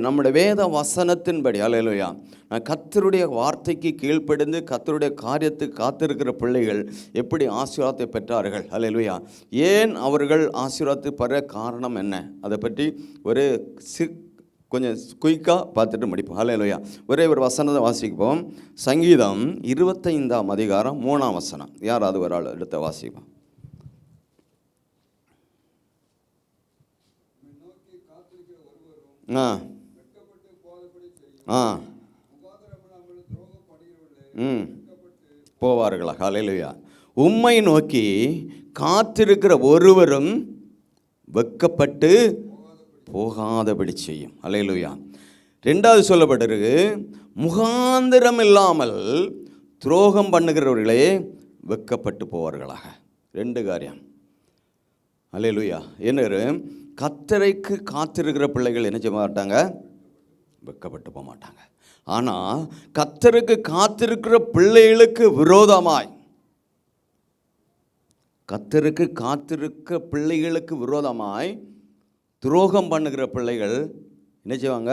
S4: நம்முடைய வேத வசனத்தின்படி ஹல்லேலூயா, கர்த்தருடைய வார்த்தைக்கு கீழ்ப்படிந்து கர்த்தருடைய காரியத்துக்கு காத்திருக்கிற பிள்ளைகள் எப்படி ஆசீர்வாதத்தை பெற்றார்கள்? ஹல்லேலூயா. ஏன் அவர்கள் ஆசீர்வாதத்தை பெற காரணம் என்ன? அதை பற்றி ஒரு கொஞ்சம் குயிக்காக பார்த்துட்டு முடிப்போம். ஹல்லேலூயா. ஒரே ஒரு வசனத்தை வாசிப்போம். சங்கீதம் 25ஆம் அதிகாரம் 3ஆம் வசனம். யாராவது ஒரு ஆள் எடுத்த வாசிப்போம். போவார்களா? ஹல்லேலூயா. உம்மை நோக்கி காத்திருக்கிற ஒருவரும் வெட்கப்பட்டு போகாதபடி செய்யும். ஹல்லேலூயா. 2வது சொல்லப்பட்டிருக்கு, முகாந்திரம் இல்லாமல் துரோகம் பண்ணுகிறவர்களே வெட்கப்பட்டு போவார்களாக. 2 காரியம். ஹல்லேலூயா. என்ன? கர்த்தருக்கு காத்திருக்கிற பிள்ளைகள் என்ன செய்ய மாட்டாங்க? வெட்கப்பட்டு போக மாட்டாங்க. ஆனால் கர்த்தருக்கு காத்திருக்கிற பிள்ளைகளுக்கு விரோதமாய், கர்த்தருக்கு காத்திருக்க பிள்ளைகளுக்கு விரோதமாய் துரோகம் பண்ணுகிற பிள்ளைகள் என்ன செய்வாங்க?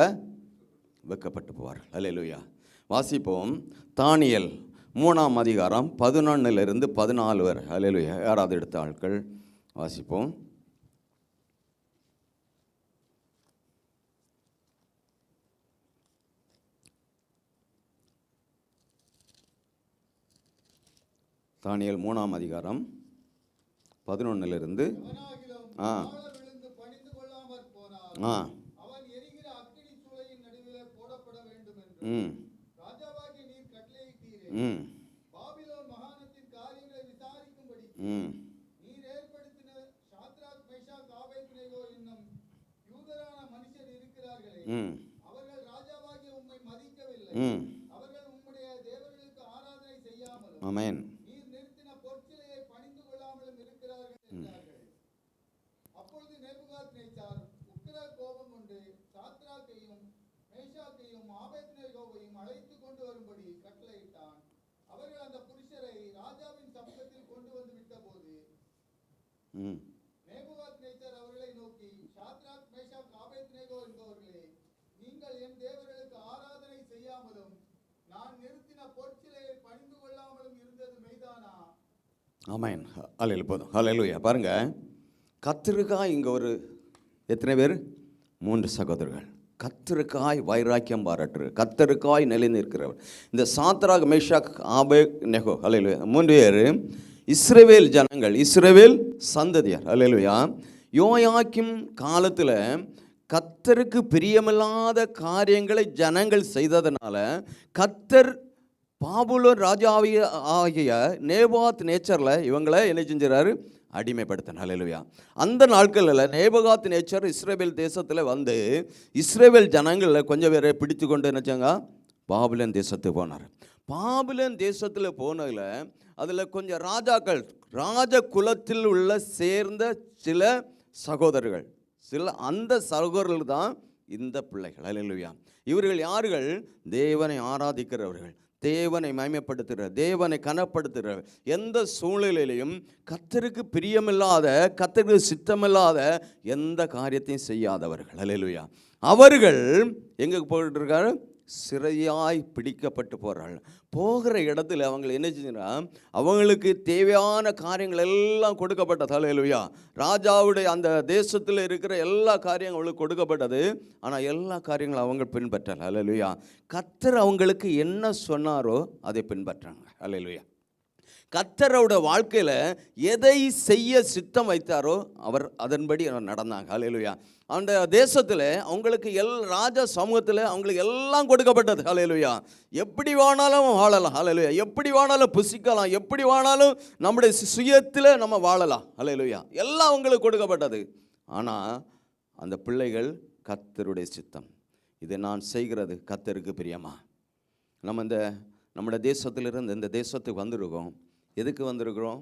S4: வெட்கப்பட்டு போவார்கள். ஹல்லேலூயா. வாசிப்போம். தானியேல் 3ஆம் அதிகாரம் 11லிருந்து 14 வரை. ஹல்லேலூயா. யாராவது எடுத்த ஆட்கள் வாசிப்போம். தானியேல் 3ஆம் அதிகாரம் 11லிருந்து ஆமென்.
S7: அப்பொழுது நேபுகாத்நேச்சார் உக்கிர கோபம் கொண்டு சாத்ராக்கையும் மேஷாக்கையும் ஆபேத்நேகோவையும் அழைத்து கொண்டு வரும்படி கட்டளையிட்டான். அவர்கள் அந்த புருஷரை ராஜாவின் சமூகத்தில் கொண்டு வந்து விட்டபோது நேபுகாத்நேச்சார் அவர்களை நோக்கி, சாத்ராக் மேஷாக் ஆபேத்நேகோ என்பவர்களே, நீங்கள் என் தேவர்களுக்கு ஆராதனை செய்யாமலும் நான் நிறுத்தின பொற்சிலையை பணிந்து கொள்ளாமலும் இருந்தது மெய்தானா?
S4: ஆமென். ஹல்லேலூயா. போதும். ஹல்லேலூயா. பாருங்க, கர்த்தருக்காய் இங்கே ஒரு எத்தனை பேர்? 3 சகோதரர்கள். கர்த்தருக்காய் வைராக்கியம் பாராட்டு, கர்த்தருக்காய் நிலை நிற்கிறவர். இந்த சாத்ராக் மேஷாக் ஆபேத்நேகோ ஹல்லேலூயா 3 பேர் இஸ்ரவேல் ஜனங்கள், இஸ்ரவேல் சந்ததியார். ஹல்லேலூயா. யோயாக்கிம் காலத்தில் கர்த்தருக்கு பிரியமில்லாத காரியங்களை ஜனங்கள் செய்ததுனால கர்த்தர் பாபுலோன் ராஜாவிய நேபுகாத்நேச்சரில் இவங்களை என்ன செஞ்சாரு? அடிமைப்படுத்தினார். ஹல்லேலூயா. அந்த நாட்களில் நேபுகாத்நேச்சர் இஸ்ரவேல் தேசத்தில் வந்து இஸ்ரவேல் ஜனங்களில் கொஞ்சம் பேரை பிடித்து கொண்டு என்னச்சாங்க? பாபிலோன் தேசத்துக்கு போனார். பாபிலோன் தேசத்தில் போனதில் அதில் கொஞ்சம் ராஜாக்கள், ராஜ குலத்தில் உள்ள சேர்ந்த சில சகோதரர்கள், அந்த சகோதரர்கள் தான் இந்த பிள்ளைகள். ஹல்லேலூயா. இவர்கள் யார்கள்? தேவனை ஆராதிக்கிறவர்கள், தேவனை மகிமைப்படுத்துகிற, தேவனை கனப்படுத்துகிற, எந்த சூழ்நிலையிலையும் கர்த்தருக்கு பிரியமில்லாத, கர்த்தருக்கு சித்தமில்லாத எந்த காரியத்தையும் செய்யாதவர்கள். ஹல்லேலூயா. அவர்கள் எங்கே போயிட்டு இருக்காரு? சிறையாய் பிடிக்கப்பட்டு போகிறார்கள். போகிற இடத்துல அவங்க என்ன செஞ்சுன்னா, அவங்களுக்கு தேவையான காரியங்கள் எல்லாம் கொடுக்கப்பட்டது. ஹல்லேலூயா. ராஜாவுடைய அந்த தேசத்தில் இருக்கிற எல்லா காரியங்களும் அவங்களுக்கு கொடுக்கப்பட்டது. ஆனால் எல்லா காரியங்களும் அவங்க பின்பற்றல. ஹல்லேலூயா. கர்த்தர் அவங்களுக்கு என்ன சொன்னாரோ அதை பின்பற்றாங்க. ஹல்லேலூயா. கர்த்தரோட வாழ்க்கையில் எதை செய்ய சித்தம் வைத்தாரோ அவர் அதன்படி நடந்தாங்க. ஹல்லேலூயா. அந்த தேசத்தில் அவங்களுக்கு ராஜ சமூகத்தில் அவங்களுக்கு எல்லாம் கொடுக்கப்பட்டது. ஹல்லேலூயா. எப்படி வேணாலும் வாழலாம். ஹல்லேலூயா. எப்படி வேணாலும் புசிக்கலாம், எப்படி வேணாலும் நம்முடைய சுயத்தில் நம்ம வாழலாம். ஹல்லேலூயா. எல்லாம் அவங்களுக்கு கொடுக்கப்பட்டது. ஆனால் அந்த பிள்ளைகள் கர்த்தருடைய சித்தம், இதை நான் செய்கிறது கர்த்தருக்கு பிரியமா? நம்ம நம்முடைய தேசத்திலிருந்து இந்த தேசத்துக்கு வந்திருக்கோம். எதுக்கு வந்திருக்கிறோம்?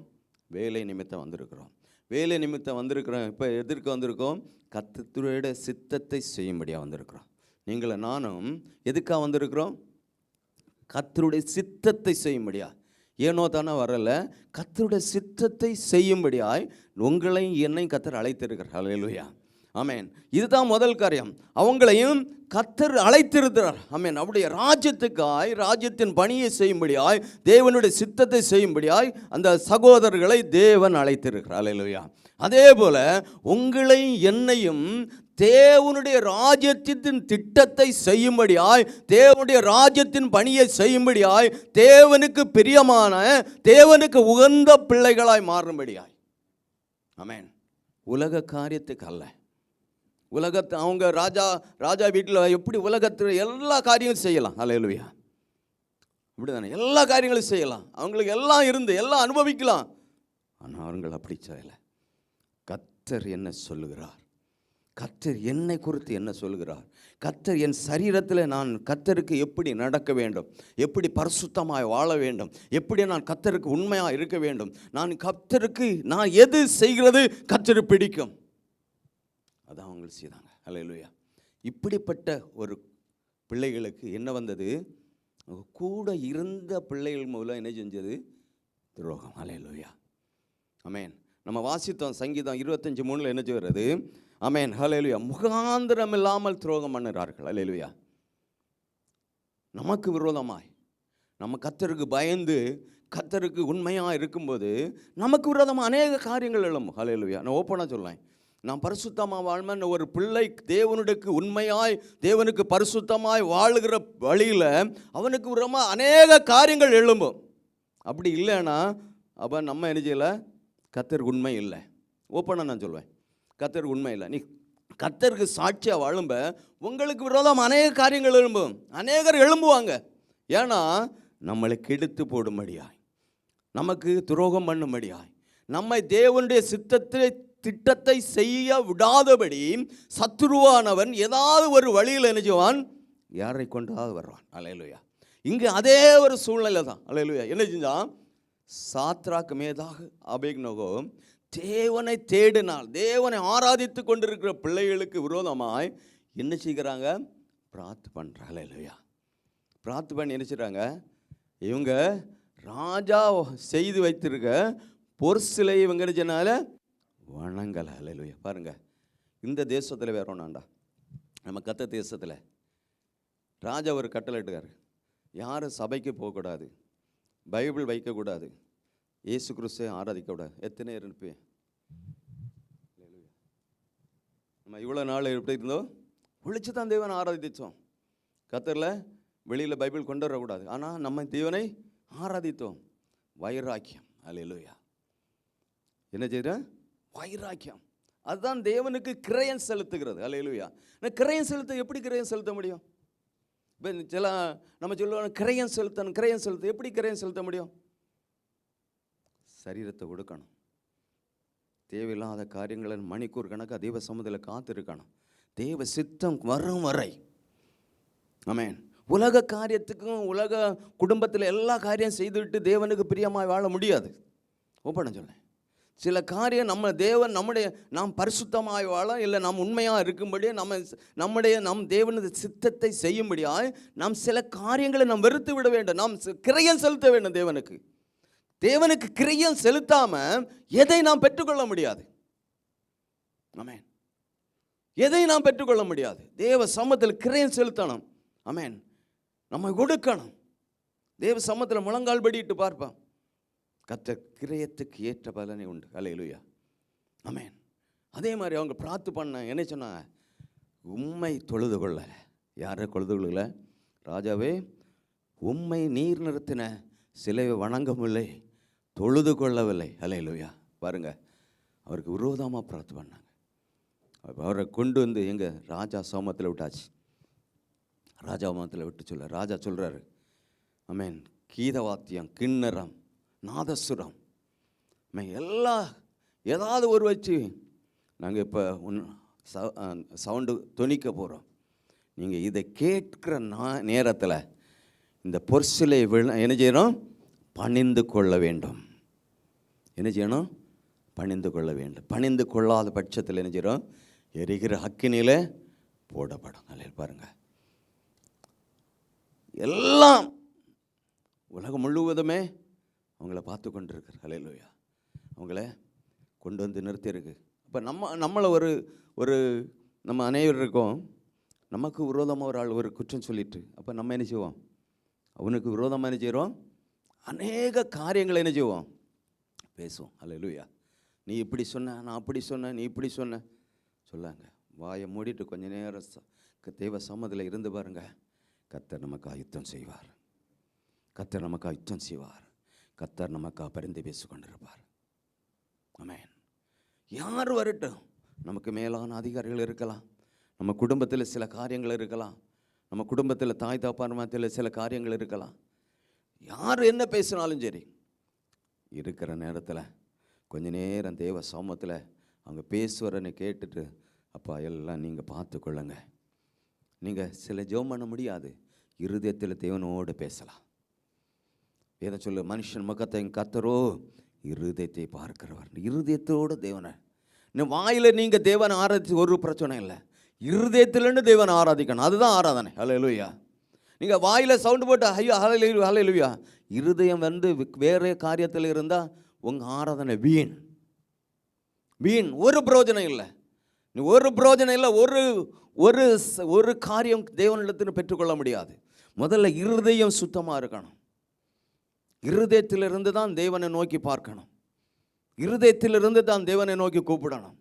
S4: வேலை நிமித்தம் வந்திருக்கிறோம். வேலை நிமித்தம் வந்திருக்கிறோம். இப்போ எதற்கு வந்திருக்கோம்? கர்த்தருடைய சித்தத்தை செய்யும்படியாக வந்திருக்கிறோம். நீங்களும் நானும் எதுக்காக வந்திருக்கிறோம்? கர்த்தருடைய சித்தத்தை செய்யும்படியா. ஏனோ தானே வரலை, கர்த்தருடைய சித்தத்தை செய்யும்படியாய் உங்களையும் என்னையும் கர்த்தர் அழைத்திருக்கிறார். ஹல்லேலூயா, ஆமென். இதுதான் முதல் காரியம். அவங்களையும் கர்த்தர் அழைத்திருக்கிறார். ஆமென். அவருடைய ராஜ்யத்துக்காய், ராஜ்யத்தின் பணியை செய்யும்படியாய், தேவனுடைய சித்தத்தை செய்யும்படியாய் அந்த சகோதரர்களை தேவன் அழைத்திருக்கிறார். ஹல்லேலூயா. அதே போல உங்களையும் என்னையும் தேவனுடைய ராஜ்யத்தின் திட்டத்தை செய்யும்படியாய், தேவனுடைய ராஜ்யத்தின் பணியை செய்யும்படியாய், தேவனுக்கு பிரியமான, தேவனுக்கு உகந்த பிள்ளைகளாய் மாறும்படியாய். ஆமென். உலக காரியத்துக்கு அல்ல. உலகத்தை அவங்க ராஜா வீட்டில் எப்படி உலகத்தில் எல்லா காரியங்களும் செய்யலாம். ஹல்லேலூயா, இப்படி தானே எல்லா காரியங்களும் செய்யலாம். அவங்களுக்கு எல்லாம் இருந்து எல்லாம் அனுபவிக்கலாம். ஆனால் அவர்கள் அப்படி செய்யலை. கர்த்தர் என்ன சொல்லுகிறார்? கர்த்தர் என்னை குறித்து என்ன சொல்லுகிறார்? கர்த்தர் என் சரீரத்தில் நான் கர்த்தருக்கு எப்படி நடக்க வேண்டும், எப்படி பரிசுத்தமாய் வாழ வேண்டும், எப்படி நான் கர்த்தருக்கு உண்மையாக இருக்க வேண்டும், நான் கர்த்தருக்கு நான் எது செய்கிறது கர்த்தருக்கு பிடிக்கும், அதான் அவங்க செய்தாங்க. ஹல்லேலூயா. இப்படிப்பட்ட ஒரு பிள்ளைகளுக்கு என்ன வந்தது? கூட இருந்த பிள்ளைகள் மூலம் என்ன செஞ்சது? துரோகம். ஹல்லேலூயா, ஆமென். நம்ம வாசித்தோம் சங்கீதம் 25:3 என்ன செய்கிறது? ஆமென், ஹல்லேலூயா. முகாந்திரம் இல்லாமல் துரோகம் பண்ணுறார்கள். ஹல்லேலூயா. நமக்கு விரோதமாய், நம்ம கர்த்தருக்கு பயந்து கர்த்தருக்கு உண்மையாக இருக்கும்போது நமக்கு விரோதமாக அநேக காரியங்கள் எழும்பும். ஹல்லேலூயா. நான் ஓப்பனாக சொல்லேன், நான் பரிசுத்தமாக வாழ்மன் ஒரு பிள்ளை தேவனுக்கு உண்மையாய், தேவனுக்கு பரிசுத்தமாய் வாழுகிற வழியில் அவனுக்கு விரோதமாக அநேக காரியங்கள் எழும்பும். அப்படி இல்லைன்னா அப்போ நம்ம என்ன செய்யலை? கர்த்தருக்கு உண்மை இல்லை. ஓப்பனாக நான் சொல்வேன், கர்த்தருக்கு உண்மை இல்லை. நீ கர்த்தருக்கு சாட்சியாக வாழும்ப உங்களுக்கு விரோதம் அநேக காரியங்கள் எழும்பும். அநேகர் எழும்புவாங்க. ஏன்னா நம்மளை கெடுத்து போடும்படியாய், நமக்கு துரோகம் பண்ணும்படியாய், நம்மை தேவனுடைய திட்டத்தை செய்ய விடாதபடி சத்துருவானவன் ஏதாவது ஒரு வழியில் என்ன செய்வான்? யாரை கொண்டாவது வருவான். ஹல்லேலூயா. இங்கே அதே ஒரு சூழ்நிலை தான். ஹல்லேலூயா. என்ன செஞ்சான்? சாத்ராக், மேஷாக், ஆபேத்நேகோ தேவனை தேடினால், தேவனை ஆராதித்து கொண்டிருக்கிற பிள்ளைகளுக்கு விரோதமாய் என்ன செய்கிறாங்க? பிரார்த்தனை பண்ணுறாங்க. ஹல்லேலூயா. பிரார்த்தனை பண்ணி என்ன செய்கிறாங்க? இவங்க ராஜா செய்து வைத்திருக்க பொற்சிலை இவங்க என்ன சொன்னால வணங்கலை. ஹல்லேலூயா. பாருங்க, இந்த தேசத்தில் வேற ஒன்றாண்டா, நம்ம கத்த தேசத்தில் ராஜா ஒரு கட்டளை இட்டுக்காரு, யாரும் சபைக்கு போகக்கூடாது, பைபிள் வைக்கக்கூடாது, இயேசு கிறிஸ்துவை ஆராதிக்கக்கூடாது. எத்தனை இருப்பேன் நம்ம இவ்வளோ நாள் எப்படி இருந்தோம்? ஒழிச்சு தான் தேவனை ஆராதித்தோம். கத்தரில் வெளியில் பைபிள் கொண்டு வரக்கூடாது, ஆனால் நம்ம தேவனை ஆராதித்தோம். வைராக்கியம். ஹல்லேலூயா. என்ன செய்கிறேன்? வைராக்கியம். அதுதான் தேவனுக்கு கிரயம் செலுத்துகிறது. ஹல்லேலூயா. கிரயம் செலுத்த எப்படி கிரயம் செலுத்த முடியும்? இப்போ சில நம்ம சொல்லுவோம் கிரயம் செலுத்தணும், கிரயம் செலுத்த. எப்படி கிரயம் செலுத்த முடியும்? சரீரத்தை கொடுக்கணும். தேவையில்லாத காரியங்களை மணிக்கூர் கணக்காக தேவ சமூகத்தில் காத்திருக்கணும். தேவ சித்தம் வரும் வரை. ஆமென். உலக காரியத்துக்கும் உலக குடும்பத்தில் எல்லா காரியம் செய்துவிட்டு தேவனுக்கு பிரியமாய் வாழ முடியாது. ஓப்பன சொல்லேன், சில காரியம் நம்ம தேவன் நாம் பரிசுத்தமாய் வாழ, இல்லை நாம் உண்மையாக இருக்கும்படியே நம் தேவனது சித்தத்தை செய்யும்படியாய் நாம் சில காரியங்களை நாம் வெறுத்து விட வேண்டும். நாம் கிரயம் செலுத்த வேண்டும். தேவனுக்கு கிரயம் செலுத்தாமல் எதை நாம் பெற்றுக்கொள்ள முடியாது. ஆமென். எதை நாம் பெற்றுக்கொள்ள முடியாது. தேவ சமூகத்தில் கிரயம் செலுத்தணும். ஆமென். நம்ம கொடுக்கணும். தேவ சமூகத்தில் முழங்கால் படிட்டு பார்ப்போம். கர்த்தர் கிரயத்துக்கு ஏற்ற பலனை உண்டு. ஹல்லேலூயா. ஆமென். அதே மாதிரி அவங்க பிரார்த்தனை பண்ண என்ன சொன்னாங்க? உம்மை தொழுது கொள்ள. யாரை தொழுது கொள்ளல? ராஜாவே, உம்மை நீர் நிறுத்தின சிலையை வணங்கவில்லை, தொழுது கொள்ளவில்லை. ஹல்லேலூயா. பாருங்க, அவருக்கு விரோதமாக பிரார்த்தனை பண்ணாங்க. அவரை கொண்டு வந்து எங்கள் ராஜா சமூகத்தில் விட்டாச்சு. ராஜா சமூகத்தில் விட்டு சொல்ல ராஜா சொல்கிறாரு, ஆமென், கீதவாத்தியம், கிண்ணறம், நாதசுரம் ஏதாவது ஒரு வச்சு நாங்கள் இப்போ சவுண்டு தொனிக்க போகிறோம். நீங்கள் இதை கேட்குற நேரத்தில் இந்த பொற்சிலை என்ன செய்யணும்? பணிந்து கொள்ள வேண்டும். என்ன செய்யணும்? பணிந்து கொள்ள வேண்டும். பணிந்து கொள்ளாத பட்சத்தில் என்ன செய்யணும்? எரிகிற அக்கினியில் போடப்படும். அல்ல பாருங்க, எல்லாம் உலகம் முழுவதுமே அவங்கள பார்த்து கொண்டு இருக்கிற. ஹல்லேலூயா. அவங்கள கொண்டு வந்து நிறுத்தியிருக்கு. அப்போ நம்மளை ஒரு நம்ம அனைவருக்கும் நமக்கு விரோதமாக ஒரு ஆள் ஒரு குற்றம் சொல்லிட்டு, அப்போ நம்ம என்ன செய்வோம்? அவனுக்கு விரோதமாக என்ன செய்கிறோம்? அநேக காரியங்களை என்ன செய்வோம்? பேசுவோம். ஹல்லேலூயா. நீ இப்படி சொன்ன, நான் அப்படி சொன்னேன், நீ இப்படி சொன்ன சொல்லாங்க. வாயை மூடிட்டு கொஞ்ச நேரம் தெய்வ சம்மதியில் இருந்து பாருங்க. கர்த்தர் நமக்காக யுத்தம் செய்வார். கர்த்தர் நமக்காக யுத்தம் செய்வார். கர்த்தர் நமக்காக பரிந்து பேசி கொண்டிருப்பார். ஆமென். யார் வரட்டும், நமக்கு மேலான அதிகாரிகள் இருக்கலாம், நம்ம குடும்பத்தில் சில காரியங்கள் இருக்கலாம், நம்ம குடும்பத்தில் தாய் தாப்பார் மத்தியில் சில காரியங்கள் இருக்கலாம். யார் என்ன பேசினாலும் சரி, இருக்கிற நேரத்தில் கொஞ்ச நேரம் தேவ சமூகத்தில் அவங்க பேசுவரன்னு கேட்டுட்டு, அப்பா எல்லாம் நீங்கள் பார்த்துக்கொள்ளுங்க. நீங்கள் சில ஜெபம் பண்ண முடியாது, இருதயத்தில் தேவனோடு பேசலாம். வேதம் சொல்லு, மனுஷன் முகத்தை கர்த்தரோ இருதயத்தை பார்க்கிறவர். இருதயத்தோடு தேவனை, இன்னும் வாயில் நீங்கள் தேவனை ஆராதிச்சு ஒரு பிரச்சனை இல்லை, இருதயத்திலேருந்து தேவனை ஆராதிக்கணும். அதுதான் ஆராதனை. ஹல்லேலூயா. நீங்கள் வாயில் சவுண்டு போட்டு ஐயோ ஹல்லேலூயா ஹல்லேலூயா, இருதயம் வேறு காரியத்தில் இருந்தால் உங்கள் ஆராதனை வீண். ஒரு பிரயோஜனம் இல்லை. ஒரு பிரயோஜனம் இல்லை. ஒரு காரியம் தேவனிடத்தில் பெற்றுக்கொள்ள முடியாது. முதல்ல இருதயம் சுத்தமாக இருக்கணும். இருதயத்திலிருந்து தான் தேவனை நோக்கி பார்க்கணும். இருதயத்திலிருந்து தான் தேவனை நோக்கி கூப்பிடணும்.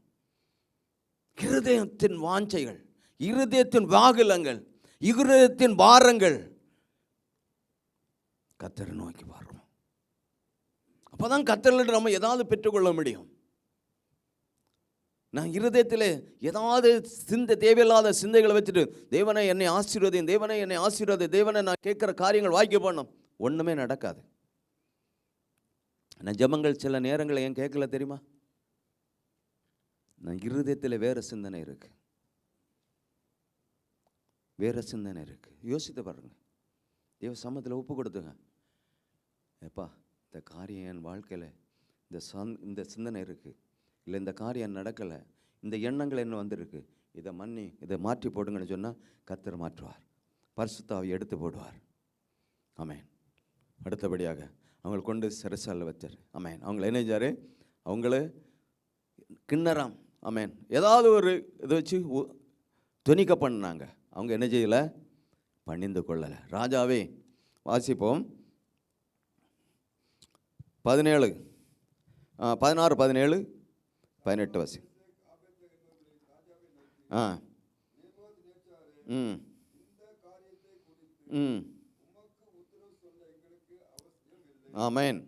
S4: இருதயத்தின் வாஞ்சைகள், இருதயத்தின் வாகுலங்கள், இருதயத்தின் பாரங்கள் கர்த்தரை நோக்கி பார்க்கணும். அப்போதான் கர்த்தரிடம் நம்ம ஏதாவது பெற்றுக்கொள்ள முடியும். நான் இருதயத்தில் ஏதாவது தேவையில்லாத சிந்தைகளை வச்சுட்டு தேவனை என்னை ஆசீர்வதியும், தேவனை என்னை ஆசீர்வதி, தேவனை நான் கேட்குற காரியங்கள் வாய்க்க பண்ணணும், ஒன்றுமே நடக்காது. நான் ஜெபங்கள் சில நேரங்களை ஏன் கேட்கல தெரியுமா? நான் இருதயத்தில் வேறு சிந்தனை இருக்கு, வேறு சிந்தனை இருக்கு. யோசித்து பாருங்க. தேவ சமூகத்தில் ஒப்பு கொடுத்துங்க. எப்பா, இந்த காரியம் என் வாழ்க்கையில் இந்த சிந்தனை இருக்குது, இல்லை இந்த காரியம் நடக்கலை, இந்த எண்ணங்கள் என்ன வந்திருக்கு, இதை மாற்றி போடுங்கன்னு சொன்னால் கர்த்தர் மாற்றுவார். பரிசுத்த ஆவியை எடுத்து போடுவார். ஆமென். அடுத்தபடியாக அவங்களை கொண்டு சிறைசாலையில் வச்சார். ஆமென். அவங்கள என்ன செஞ்சார்? அவங்கள கிண்ணறாம். ஆமென். ஏதாவது ஒரு இதை வச்சு துணிக்க பண்ணாங்க. அவங்க என்ன செய்யலை? பணிந்து கொள்ளலை. ராஜாவே, வாசிப்போம் 16 17 18 வாசி. ஆமென். ஆமென்.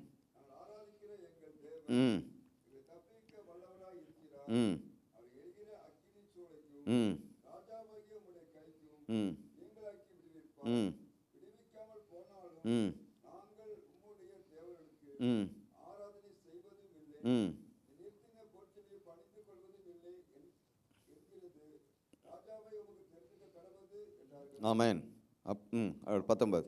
S4: 19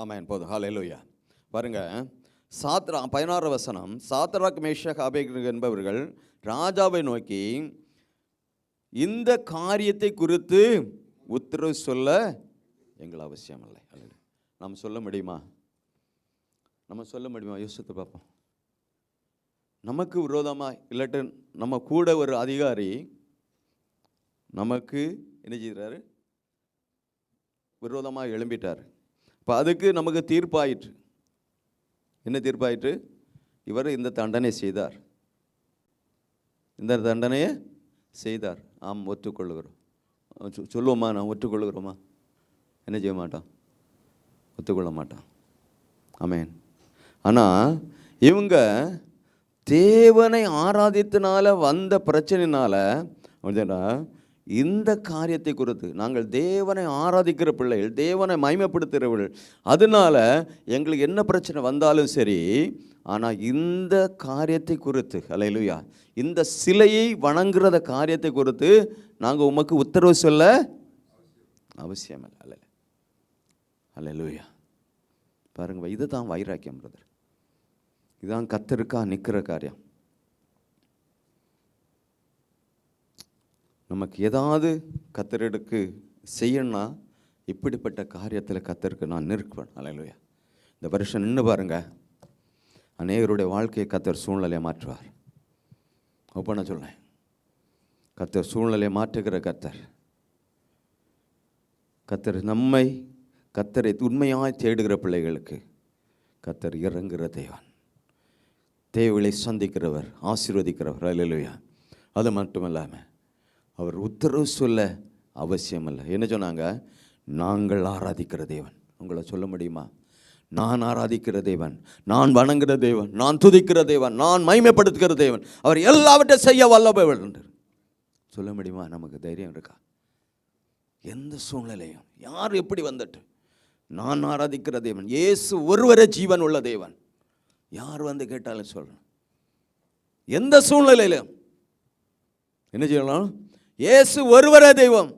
S4: ஆமென். போதும். ஹல்லேலூயா. பாருங்க, 16 வசனம். சாத்ராக் மேஷாக் ஆபேத்நேகோ என்பவர்கள் ராஜாவை நோக்கி, இந்த காரியத்தை குறித்து உத்தரவு சொல்ல எங்கள் அவசியம் இல்லை. நம்ம சொல்ல முடியுமா? நம்ம சொல்ல முடியுமா? யோசித்து பார்ப்போம். நமக்கு விரோதமாக இல்லாட்டு நம்ம கூட ஒரு அதிகாரி நமக்கு என்ன செய்கிறாரு? விரோதமாக எழும்பிட்டார். இப்போ அதுக்கு நமக்கு தீர்ப்பாயிற்று. என்ன தீர்ப்பாயிற்று? இவர் இந்த தண்டனை செய்தார், இந்த தண்டனையை செய்தார். ஆம், ஒத்துக்கொள்ளுகிறோம். சொல்லுவோமா? நான் ஒத்துக்கொள்ளுகிறோமா? என்ன செய்ய மாட்டோம்? ஒத்துக்கொள்ள மாட்டோம். ஆமென். ஆனால் இவங்க தேவனை ஆராதித்தனால வந்த பிரச்சனைனால இந்த காரியத்தை குறித்து நாங்கள் தேவனை ஆராதிக்கிற பிள்ளைகள், தேவனை மகிமைப்படுத்துகிறவர்கள், அதனால எங்களுக்கு என்ன பிரச்சனை வந்தாலும் சரி, ஆனால் இந்த காரியத்தை குறித்து, அல்லேலூயா, இந்த சிலையை வணங்குறத காரியத்தை குறித்து நாங்கள் உமக்கு உத்தரவு சொல்ல அவசியம் இல்லை. அல்லேலூயா. பாருங்க, இதுதான் வைராக்கியம் பிரதர். இதுதான் கர்த்தருக்கா நிற்கிற காரியம். நமக்கு ஏதாவது கர்த்தருக்கு செய்யணும்னா இப்படிப்பட்ட காரியத்தில் கர்த்தருக்கு நான் நிற்குவேன். அல்லேலூயா. இந்த வருஷம் நின்று பாருங்க, அநேகருடைய வாழ்க்கையை கர்த்தர் சூழ்நிலையை மாற்றுவார். ஒப்பனை சொல்லேன், கர்த்தர் சூழ்நிலையை மாற்றுகிற கர்த்தர். கர்த்தர் நம்மை, கர்த்தரை உண்மையாய் தேடுகிற பிள்ளைகளுக்கு கர்த்தர் இறங்குகிற தேவன், தேவைகளை சந்திக்கிறவர், ஆசீர்வதிக்கிறவர். அல்லேலூயா. அது மட்டும் இல்லாமல் அவர் உத்தரவு சொல்ல அவசியம் இல்லை. என்ன சொன்னாங்க? நாங்கள் ஆராதிக்கிற தேவன். உங்களை சொல்ல முடியுமா? நான் ஆராதிக்கிற தேவன், நான் வணங்குகிற தேவன், நான் துதிக்கிற தேவன், நான் மகிமைப்படுத்துகிற தேவன், அவர் எல்லாவற்றையும் செய்ய வல்லவர் என்று சொல்ல முடியுமா? நமக்கு தைரியம் இருக்கா? எந்த சூழ்நிலையும் யார் எப்படி வந்துட்டு நான் ஆராதிக்கிற தேவன், இயேசு ஒருவரே ஜீவன் உள்ள தேவன், யார் வந்து கேட்டாலும் சொல்லணும். எந்த சூழ்நிலையிலும் என்ன செய்யலாம்? இயேசு ஒருவரே தெய்வம்.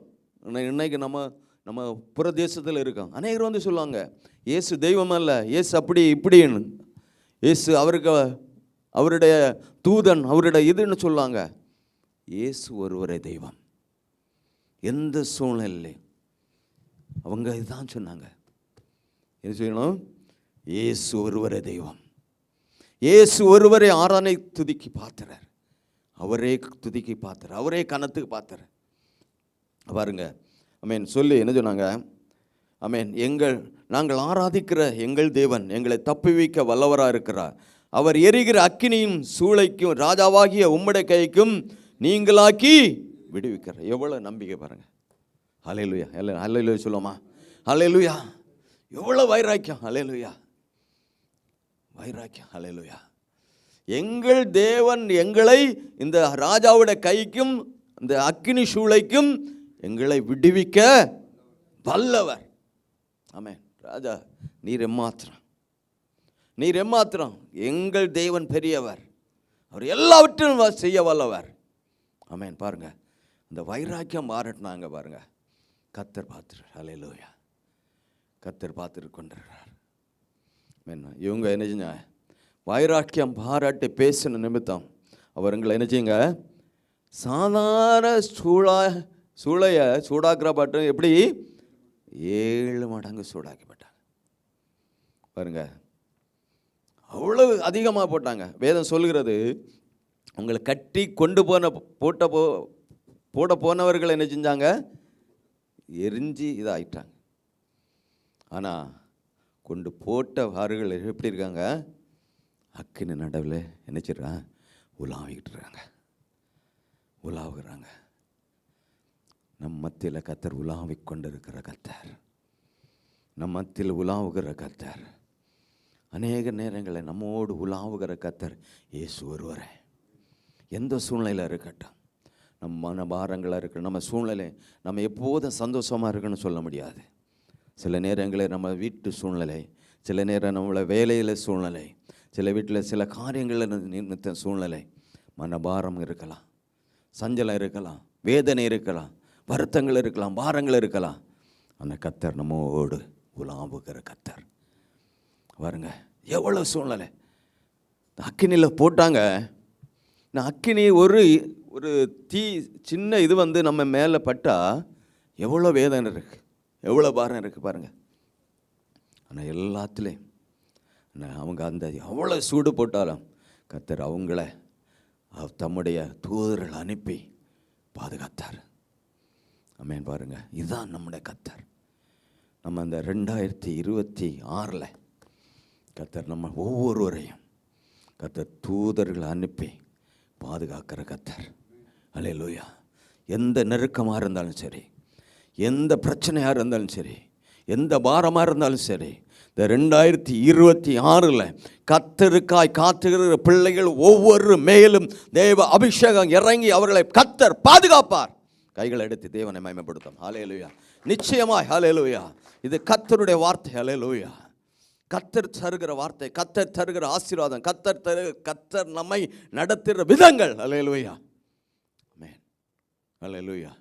S4: இன்னைக்கு நம்ம புறதேசத்தில் இருக்கோம். அநேகர் வந்து சொல்லுவாங்க, இயேசு தெய்வம் அல்ல, இயேசு அப்படி இப்படின்னு, இயேசு அவருடைய தூதன், அவருடைய இதுன்னு சொல்லுவாங்க. இயேசு ஒருவரே தெய்வம். எந்த சூழ்நிலையிலே அவங்க இதுதான் சொன்னாங்க. என்ன செய்யணும்? இயேசு ஒருவரே தெய்வம், இயேசு ஒருவரே ஆராதனை துதிக்கு பாத்திரர், அவரே துதிக்கு பாத்திரர், அவரே கனத்துக்கு பாத்திரர். பாருங்க, அமேன் சொல்லி என்ன சொன்னாங்க? அமேன், நாங்கள் ஆராதிக்கிற எங்கள் தேவன் எங்களை தப்புவிக்க வல்லவராக இருக்கிறார். அவர் எரிகிற அக்கினியும் சூளைக்கும் ராஜாவாகிய உம்முடைய கைக்கும் நீங்களாக்கி விடுவிக்கிறார். எவ்வளோ நம்பிக்கை பாருங்க. ஹல்லேலூயா. ஹல்லேலூயா சொல்லுமா? ஹல்லேலூயா. எவ்வளோ வைராக்கியம். ஹல்லேலூயா. வைராக்கியம். ஹல்லேலூயா. எங்கள் தேவன் எங்களை இந்த ராஜாவுடைய கைக்கும் இந்த அக்கினி சூளைக்கும் எங்களை விடுவிக்க வல்லவர். ஆமென். ராஜா, நீர் எம்மாத்திரம், எங்கள் தேவன் பெரியவர், அவர் எல்லாவற்றையும் செய்ய வல்லவர். ஆமென். பாருங்க, அந்த வைராக்கியம் மாறட்டினாங்க பாருங்க. கர்த்தர் பார்த்துரு. ஹல்லேலூயா. கர்த்தர் பார்த்துட்டு கொண்டிருக்கிறார். இவங்க என்ன செஞ்ச? வைராக்கியம் பாராட்டி பேசின நிமித்தம் அவருங்களை என்ன செய்யுங்க? சாதாரண சூளைய சூடாக்குற பாட்டு எப்படி 7 மடங்கு சூடாக்கப்பட்டாங்க பாருங்க. அவ்வளவு அதிகமாக போட்டாங்க. வேதம் சொல்கிறது, அவங்களை கட்டி கொண்டு போட போனவர்கள் என்ன செஞ்சாங்க? எரிஞ்சு இதாகிட்டாங்க. ஆனால் கொண்டு போட்டவார்கள் எப்படி இருக்காங்க? அக்கினி நடுவில் என்ன செய்றாங்க? உலாவுகிறாங்க. நம் மத்தியில் கர்த்தர் உலாவிக் கொண்டிருக்கிற கர்த்தர், நம் மத்தியில் உலாவுகிற கர்த்தர், அநேக நேரங்களில் நம்மோடு உலாவுகிற கர்த்தர் இயேசு ஒருவரே. எந்த சூழ்நிலையில் இருக்கட்டும், நம்ம மன பாரங்களாக இருக்கட்டும், நம்ம சூழ்நிலை நம்ம எப்போதும் சந்தோஷமாக இருக்குன்னு சொல்ல முடியாது. சில நேரங்களில் நம்ம வீட்டு சூழ்நிலை, சில நேரம் நம்மளை வேலையில் சூழ்நிலை, சில வீட்டில் சில காரியங்களில் நிமித்த சூழ்நிலை, மனபாரம் இருக்கலாம், சஞ்சலம் இருக்கலாம், வேதனை இருக்கலாம், வருத்தங்கள் இருக்கலாம், பாரங்கள் இருக்கலாம். அந்த கர்த்தர் நம்மோடு உலாவுகிற கர்த்தர் பாருங்க. எவ்வளோ சூழ்நிலை அக்கினியில் போட்டாங்க. நான் அக்கினி ஒரு தீ சின்ன இது வந்து நம்ம மேலே பட்டால் எவ்வளோ வேதனை இருக்குது, எவ்வளோ பாரம் இருக்குது பாருங்கள். ஆனால் எல்லாத்துலேயும் அவங்க அந்த எவ்வளோ சூடு போட்டாலும் கர்த்தர் அவங்கள தம்முடைய தூதர்கள் அனுப்பி பாதுகாத்தார். ஆமென். பாருங்க, இதுதான் நம்முடைய கர்த்தர். நம்ம அந்த 2026 கர்த்தர் நம்ம ஒவ்வொருவரையும் கர்த்தர் தூதர்கள் அனுப்பி பாதுகாக்கிற கர்த்தர். அல்லேலூயா. எந்த நெருக்கமாக இருந்தாலும் சரி, எந்த பிரச்சனையாக இருந்தாலும் சரி, எந்த பாரமாக இருந்தாலும் சரி, இந்த 2026 கர்த்தருக்காய் காத்துகிற பிள்ளைகள் ஒவ்வொரு மேலும் தேவ அபிஷேகம் இறங்கி அவர்களை கர்த்தர் பாதுகாப்பார். கைகளை எடுத்து தேவனை மகிமைப்படுத்தும். ஹல்லேலூயா. நிச்சயமாய் ஹல்லேலூயா. இது கர்த்தருடைய வார்த்தை. ஹல்லேலூயா. கர்த்தர் தருகிற வார்த்தை, கர்த்தர் தருகிற ஆசீர்வாதம், கர்த்தர் நம்மை நடத்துகிற விதங்கள். ஹல்லேலூயா. ஆமென். ஹல்லேலூயா.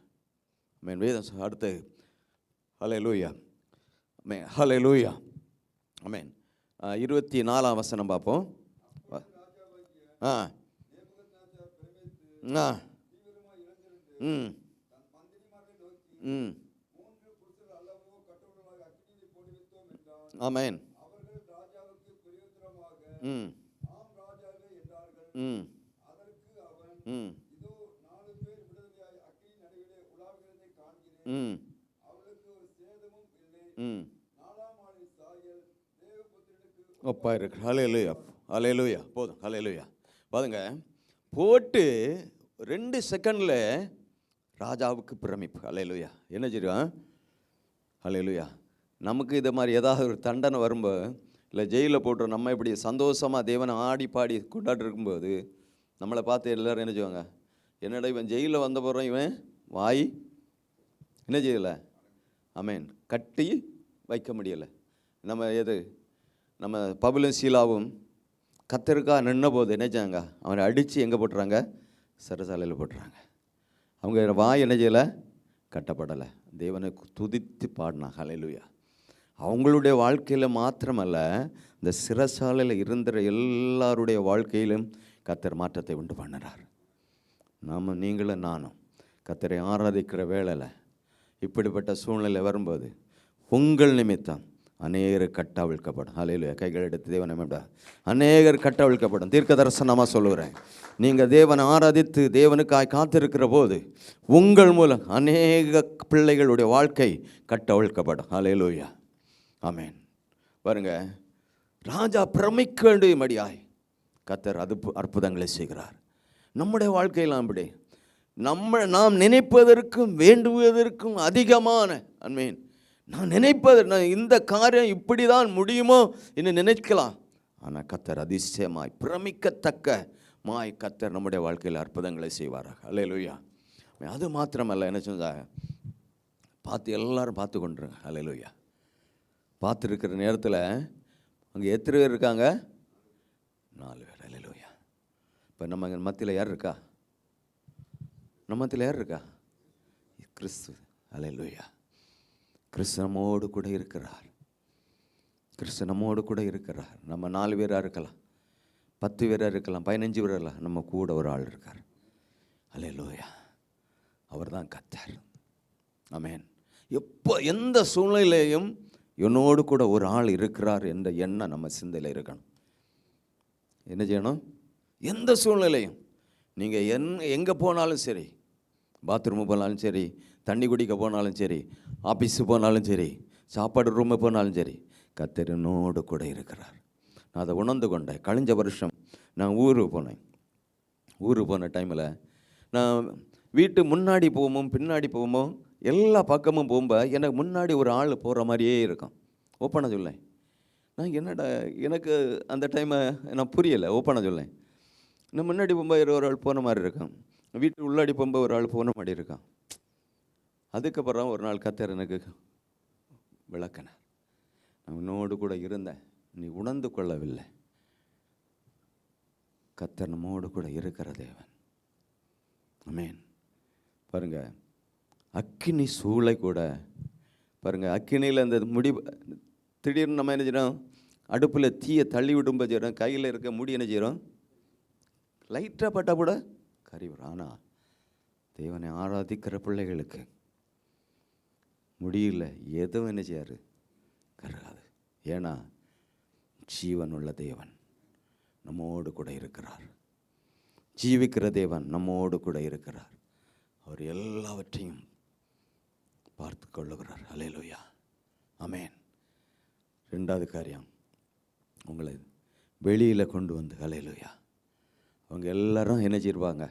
S4: ஆமென். வேதம் அடுத்து ஹல்லேலூயா. ஆமென். ஹல்லேலூயா. ஆமென். 24ஆம் வசனம் பார்ப்போம். ஆ ஆ ம் ம் ஆமென். ம் ம் ம் ம் ம் ஒப்பா இருக்கு. ஹல்லேலூயா. ஹல்லேலூயா. போதும். ஹல்லேலூயா. பாருங்க, போட்டு 2 செகண்டில் ராஜாவுக்கு பிரமிப்பு. ஹல்லேலூயா. என்ன செய்யும்? ஹல்லேலூயா. நமக்கு இதை மாதிரி ஏதாவது ஒரு தண்டனை வரும்போது, இல்லை ஜெயிலில் போட்டு நம்ம இப்படி சந்தோஷமாக தேவனை ஆடி பாடி கொண்டாடி இருக்கும்போது நம்மளை பார்த்து எல்லோரும் என்ன செய்வாங்க? என்னடா இவன் ஜெயிலில் வந்த போகிறோம், இவன் வாய் என்ன செய்யலை? ஆமென். கட்டி வைக்க முடியலை. நம்ம பவுலும் சீலாவும் கர்த்தருக்காக நின்ன போது என்ன செய்யாங்க? அவனை அடித்து எங்கே போட்டுறாங்க? சிறைச்சாலையில் போட்டுறாங்க. அவங்க வாய் என்ன செய்யலை? கட்டப்படலை. தேவனை துதித்து பாடினாங்க. ஹல்லேலூயா. அவங்களுடைய வாழ்க்கையில் மாத்திரமல்ல, இந்த சிறைச்சாலையில் இருந்த எல்லாருடைய வாழ்க்கையிலும் கர்த்தர் மாற்றத்தை உண்டு பண்ணுறார். நீங்களும் நானும் கர்த்தரை ஆராதிக்கிற வேளையில் இப்படிப்பட்ட சூழ்நிலை வரும்போது உங்கள் நிமித்தம் அநேகர் கட்டவிழ்க்கப்படும். ஹல்லேலூயா. கைகள் எடுத்து தேவனை அநேகர் கட்டவிழ்க்கப்படும். தீர்க்க தரிசனமாக சொல்லுகிறேன். நீங்கள் தேவனை ஆராதித்து தேவனுக்காய் காத்திருக்கிற போது உங்கள் மூலம் அநேக பிள்ளைகளுடைய வாழ்க்கை கட்டவிழ்க்கப்படும். ஹல்லேலூயா. ஆமென். பாருங்க, ராஜா பிரமிக்க வேண்டியபடியாய் கர்த்தர் அற்புதங்களை செய்கிறார். நம்முடைய வாழ்க்கையெல்லாம் அப்படி நாம் நினைப்பதற்கும் வேண்டுவதற்கும் அதிகமான ஆமென். நான் இந்த காரியம் இப்படி தான் முடியுமோ என்று நினைக்கலாம். ஆனால் கர்த்தர் அதிசயமாய் பிரமிக்கத்தக்க கர்த்தர் நம்முடைய வாழ்க்கையில் அற்புதங்களை செய்வாராக. ஹல்லேலூயா. அது மாத்திரமல்ல, என்ன சொன்னாங்க? எல்லாரும் பார்த்து கொண்டுருங்க. ஹல்லேலூயா. பார்த்துருக்கிற நேரத்தில் அங்கே எத்தனை பேர் இருக்காங்க? 4 பேர். ஹல்லேலூயா. இப்போ நம்ம மத்தியில் யார் இருக்கா? நம்ம மத்தியில் யார் இருக்கா? கிறிஸ்து. ஹல்லேலூயா. கிறிஸ்து நம்மோடு கூட இருக்கிறார். கிறிஸ்து நம்மோடு கூட இருக்கிறார். நம்ம 4 பேராக இருக்கலாம், 10 பேராக இருக்கலாம், 15 பேராக இருக்கலாம். நம்ம கூட ஒரு ஆள் இருக்கார். ஹல்லேலூயா. அவர் தான் கர்த்தர். ஆமென். எந்த சூழ்நிலையிலையும் என்னோடு கூட ஒரு ஆள் இருக்கிறார் என்ற எண்ணம் நம்ம சிந்தையில் இருக்கணும். என்ன செய்யணும்? எந்த சூழ்நிலையும் நீங்கள் எங்கே போனாலும் சரி, பாத்ரூமு போனாலும் சரி, தண்ணி குடிக்க போனாலும் சரி, ஆஃபீஸு போனாலும் சரி, சாப்பாடு ரூமு போனாலும் சரி, கர்த்தர் என்னோடு கூட இருக்கிறார். நான் அதை உணர்ந்து கொண்டேன். கழிஞ்ச வருஷம் நான் ஊருக்கு போன டைமில் நான் வீட்டு முன்னாடி போவோம் பின்னாடி போவோமோ எல்லா பக்கமும் போகும்போது எனக்கு முன்னாடி ஒரு ஆள் போகிற மாதிரியே இருக்கும். ஓப்பனாக சொல்லேன். நான் என்னடா எனக்கு அந்த டைமை நான் புரியலை. ஓப்பனாக சொல்லேன். நான் முன்னாடி போகும்போது ஒரு ஆள் போன மாதிரி இருக்கும், வீட்டு உள்ளாடி போகும்போது ஒரு ஆள் போன மாதிரி இருக்கான். அதுக்கப்புறம் ஒரு நாள் கர்த்தர் எனக்கு விளக்கினார். நான் உன்னோடு கூட இருந்தேன், நீ உணர்ந்து கொள்ளவில்லை. கர்த்தர் நம்மோடு கூட இருக்கிற தேவன். ஆமென். பாருங்க, அக்கினி சூளை கூட பாருங்க, அக்கினியில் அந்த திடீர்னு நம்ம என்ன செய்யறோம்? அடுப்பில் தீயை தள்ளி விடும்போது செய்கிறோம், கையில் இருக்க முடி என்ன செய்கிறோம்? லைட்டாக பட்டால் கூட கறி வரும். ஆனால் தேவனை ஆராதிக்கிற பிள்ளைகளுக்கு முடியல, எதுவும் என்ன செய்யாரு? கருகாது. ஏன்னா ஜீவன் உள்ள தேவன் நம்மோடு கூட இருக்கிறார். ஜீவிக்கிற தேவன் நம்மோடு கூட இருக்கிறார். அவர் எல்லாவற்றையும் பார்த்து கொள்ளுகிறார். ஹல்லேலூயா. ஆமென். 2வது காரியம், உங்களை வெளியில் கொண்டு வந்து ஹல்லேலூயா. அவங்க எல்லாரும் என்ன செய்வாங்க?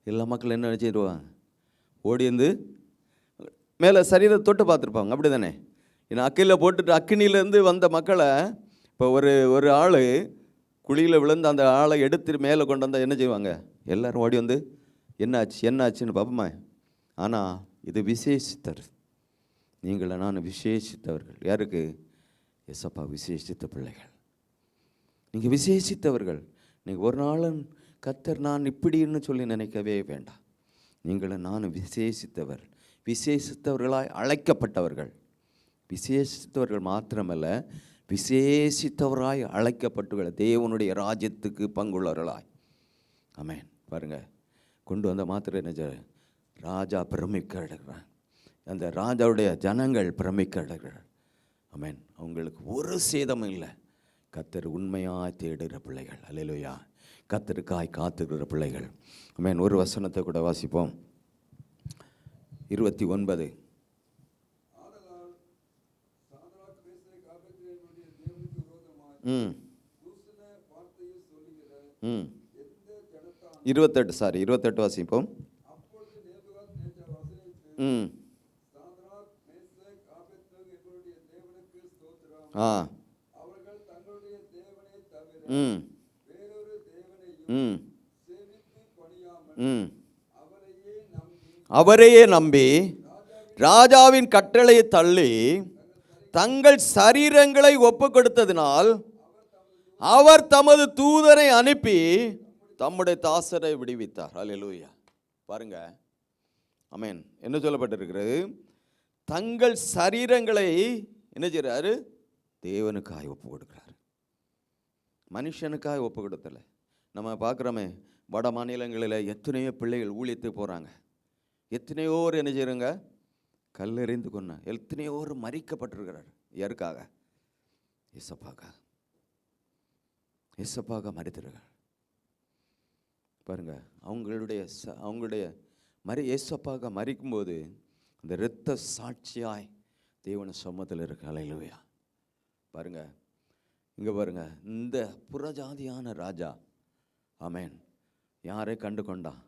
S4: எல்லா மக்களும் என்ன நினச்சிடுவாங்க? ஓடி வந்து மேலே சரீரத்தை தொட்டு பார்த்துருப்பாங்க, அப்படி தானே? ஏன்னா அக்கினியில் போட்டுட்டு அக்கினியிலேருந்து வந்த மக்களை இப்போ ஒரு ஆள் குழியில் விழுந்து அந்த ஆளை எடுத்து மேலே கொண்டு வந்தால் என்ன செய்வாங்க? எல்லோரும் ஓடி வந்து என்னாச்சுன்னு பார்ப்போமா? ஆனால் இது விசேஷித்தர். நீங்கள நான் விசேஷித்தவர்கள். யாருக்கு? எசப்பா விசேஷித்த பிள்ளைகள். நீங்கள் விசேஷித்தவர்கள். நீங்கள் ஒரு நாளும் கர்த்தர் நான் இப்படின்னு சொல்லி நினைக்கவே வேண்டாம். நீங்கள நான் விசேஷித்தவர், விசேஷித்தவர்களாய் அழைக்கப்பட்டவர்கள். விசேஷித்தவர்கள் மாத்திரமல்ல, விசேஷித்தவராய் அழைக்கப்பட்டுள்ள தேவனுடைய ராஜ்யத்துக்கு பங்குள்ளவர்களாய். ஆமென். பாருங்கள், கொண்டு வந்த மாத்திரம் என்ன, ராஜா பிரமிக்க அடைகிறான். அந்த ராஜாவுடைய ஜனங்கள் பிரமிக்க அடைகிறார். ஆமென். அவங்களுக்கு ஒரு சேதமும் இல்லை. கர்த்தர் உண்மையாக தேடுகிற பிள்ளைகள். அல்லேலூயா. கர்த்தருக்காய் காத்துக்கிற பிள்ளைகள். ஆமென். ஒரு வசனத்தை கூட வாசிப்போம். 29. ம் 28 வாசிப்போம். ம் ஆ ம் ம் ம் அவரையே நம்பி ராஜாவின் கட்டளையை தள்ளி தங்கள் சரீரங்களை ஒப்பு கொடுத்ததினால் அவர் தமது தூதரை அனுப்பி தம்முடைய தாசரை விடுவித்தார். அல்லேலூயா. பாருங்க, ஆமென். என்ன சொல்லப்பட்டிருக்கிறது? தங்கள் சரீரங்களை என்ன செய்றாரு? தேவனுக்காய் ஒப்பு கொடுக்குறாரு. மனுஷனுக்காய் ஒப்பு கொடுத்தல. நம்ம பார்க்குறோமே, வட மாநிலங்களில் எத்தனையோ பிள்ளைகள் ஊழியத்துக்கு போகிறாங்க. எத்தனையோர் என்ன செய்கிறாங்க? கல்லெறிந்து கொன்ன எத்தனையோர் மறிக்கப்பட்டிருக்கிறார். யாருக்காக? ஏசப்பாக மறித்திருக்கார். பாருங்க, அவங்களுடைய ஏசப்பாக மறிக்கும்போது அந்த இரத்த சாட்சியாய் தேவன சமூகத்தில் இருக்கு. அல்லேலூயா. பாருங்க, இங்கே பாருங்க, இந்த புறஜாதியான ராஜா ஆமென் யாரை கண்டு கொண்டான்?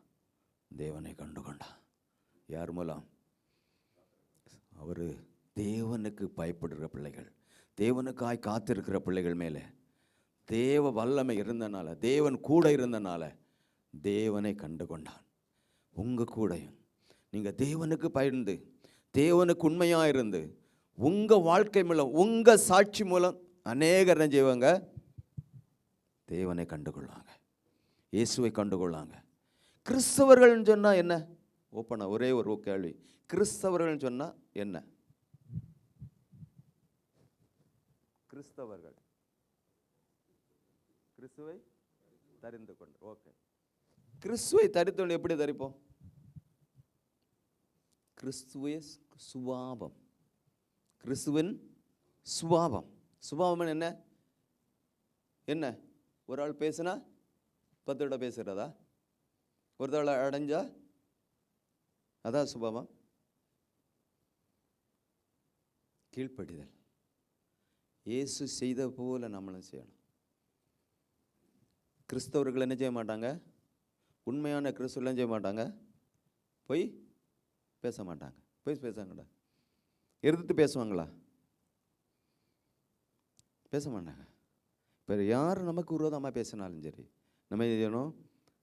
S4: தேவனை கண்டு கொண்டான். யார் மூலம்? அவர் தேவனுக்கு பயப்படுகிற பிள்ளைகள், தேவனுக்காய் காத்திருக்கிற பிள்ளைகள் மேலே தேவ வல்லமை இருந்தனால, தேவன் கூட இருந்தனால தேவனை கண்டு கொண்டான். உங்கள் கூடையும் நீங்கள் தேவனுக்கு பயந்து தேவனுக்கு உண்மையாக இருந்து உங்கள் வாழ்க்கை மூலம் உங்கள் சாட்சி மூலம் அநேகர் என்ன செய்வாங்க? தேவனை கண்டுகொள்ளாங்க, இயேசுவை கண்டுகொள்ளாங்க. கிறிஸ்தவர்கள்னு சொன்னால் என்ன? ஓப்பனாக ஒரே ஒரு கேள்வி, கிறிஸ்தவர்கள்னு சொன்னால் என்ன? கிறிஸ்தவர்கள் கிறிஸ்துவை தரிந்து கொண்டு. ஓகே, கிறிஸ்துவை தரித்து எப்படி தரிப்போம்? கிறிஸ்துவ சுபாவம், கிறிஸ்துவின் சுபாவம். சுபாவம் என்ன? என்ன? ஒரு ஆள் பேசுனா 10 தடவை பேசுகிறதா? ஒரு தடவை அடைஞ்சா அதான் சுபாவம். கீழ்ப்படிதல். இயேசு செய்த போல நம்மளும் செய்யணும். கிறிஸ்தவர்கள் என்ன செய்ய மாட்டாங்க? உண்மையான கிறிஸ்தவர்கள் செய்ய மாட்டாங்க, போய் பேச மாட்டாங்க. போய் பேசாங்கடா, எதிர்த்து பேசுவாங்களா? பேச மாட்டாங்க. இப்போ யார் நமக்கு விரோதமாக பேசினாலும் சரி, நம்ம என்ன செய்யணும்?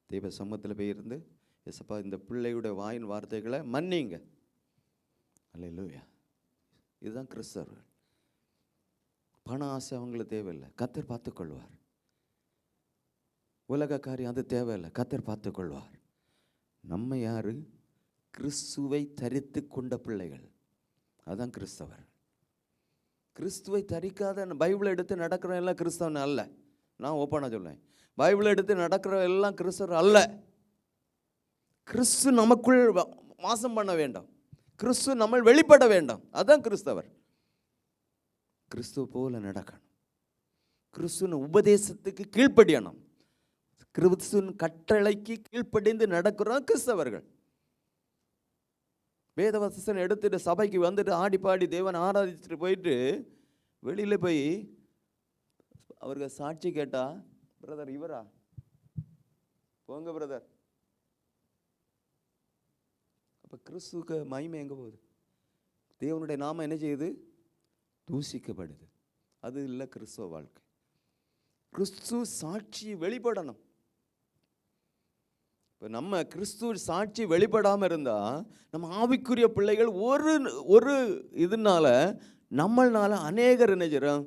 S4: தெய்வ சமூகத்தில் போய் இருந்து, எசப்பா இந்த பிள்ளையுடைய வாயின் வார்த்தைகளை மன்னிங்க. அல்லேலூயா. இதுதான் கிறிஸ்தவர்கள். பண ஆசை அவங்களுக்கு தேவையில்லை, கர்த்தர் பார்த்துக்கொள்வார். உலக காரியம் அது தேவையில்லை, கர்த்தர் பார்த்துக்கொள்வார். நம்ம யாரு? கிறிஸ்துவை தரித்து கொண்ட பிள்ளைகள். அதுதான் கிறிஸ்தவர். கிறிஸ்துவை தரிக்காத பைபிளை எடுத்து நடக்கிற எல்லாம் கிறிஸ்தவன் அல்ல. நான் ஓப்பனாக சொல்லேன், பைபிளை எடுத்து நடக்கிற எல்லாம் கிறிஸ்தவர் அல்ல. கிறிஸ்து நமக்குள் வாசம் பண்ண வேண்டும், கிறிஸ்து நம்ம வெளிப்பட வேண்டும். அதுதான் கிறிஸ்தவர். கிறிஸ்துவ போல நடக்கணும், கிறிஸ்துவின் உபதேசத்துக்கு கீழ்ப்படியணும், கிறிஸ்துவின் கட்டளைக்கு கீழ்ப்படிந்து நடக்கிறோம் கிறிஸ்தவர்கள். வேதவசனம் எடுத்துட்டு சபைக்கு வந்துட்டு ஆடி பாடி தேவனை ஆராதிச்சுட்டு போயிட்டு வெளியில் போய் அவருக்கு சாட்சி கேட்டா, பிரதர் இவரா போங்க பிரதர். அப்போ கிறிஸ்துவுக்கு மகிமை எங்கே போகுது? தேவனுடைய நாமம் என்ன செய்யுது? தூசிக்கப்படுது. அது இல்லை கிறிஸ்துவ வாழ்க்கை. கிறிஸ்து சாட்சி வெளிப்படணும். இப்போ நம்ம கிறிஸ்து சாட்சி வெளிப்படாமல் இருந்தால் நம்ம ஆவிக்குரிய பிள்ளைகள் ஒரு இதனால நம்மளால அநேகர் என்ன செய்கிறோம்,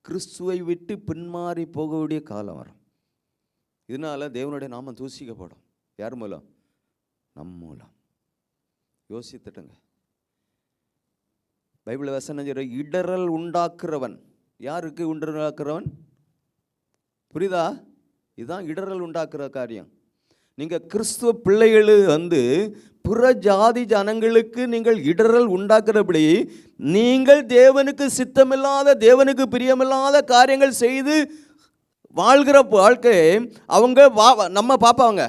S4: கிறிஸ்துவை விட்டு பின்மாறி போகக்கூடிய காலம் வரும். இதனால தேவனுடைய நாமம் தூசிக்கப்படும். யார் மூலம்? நம் மூலம். யோசித்துட்டுங்க. பைபிள் வசனம் சொல்ற இடரல் உண்டாக்குறவன். யாருக்கு உண்டாக்குறவன்? புரியுதா? இதுதான் இடரல் உண்டாக்குற காரியம். நீங்கள் கிறிஸ்துவ பிள்ளைகள் புற ஜாதி ஜனங்களுக்கு நீங்கள் இடரல் உண்டாக்குறபடி நீங்கள் தேவனுக்கு சித்தமில்லாத, தேவனுக்கு பிரியமில்லாத காரியங்கள் செய்து வாழ்கிற வாழ்க்கை அவங்க நம்ம பார்ப்பாங்க.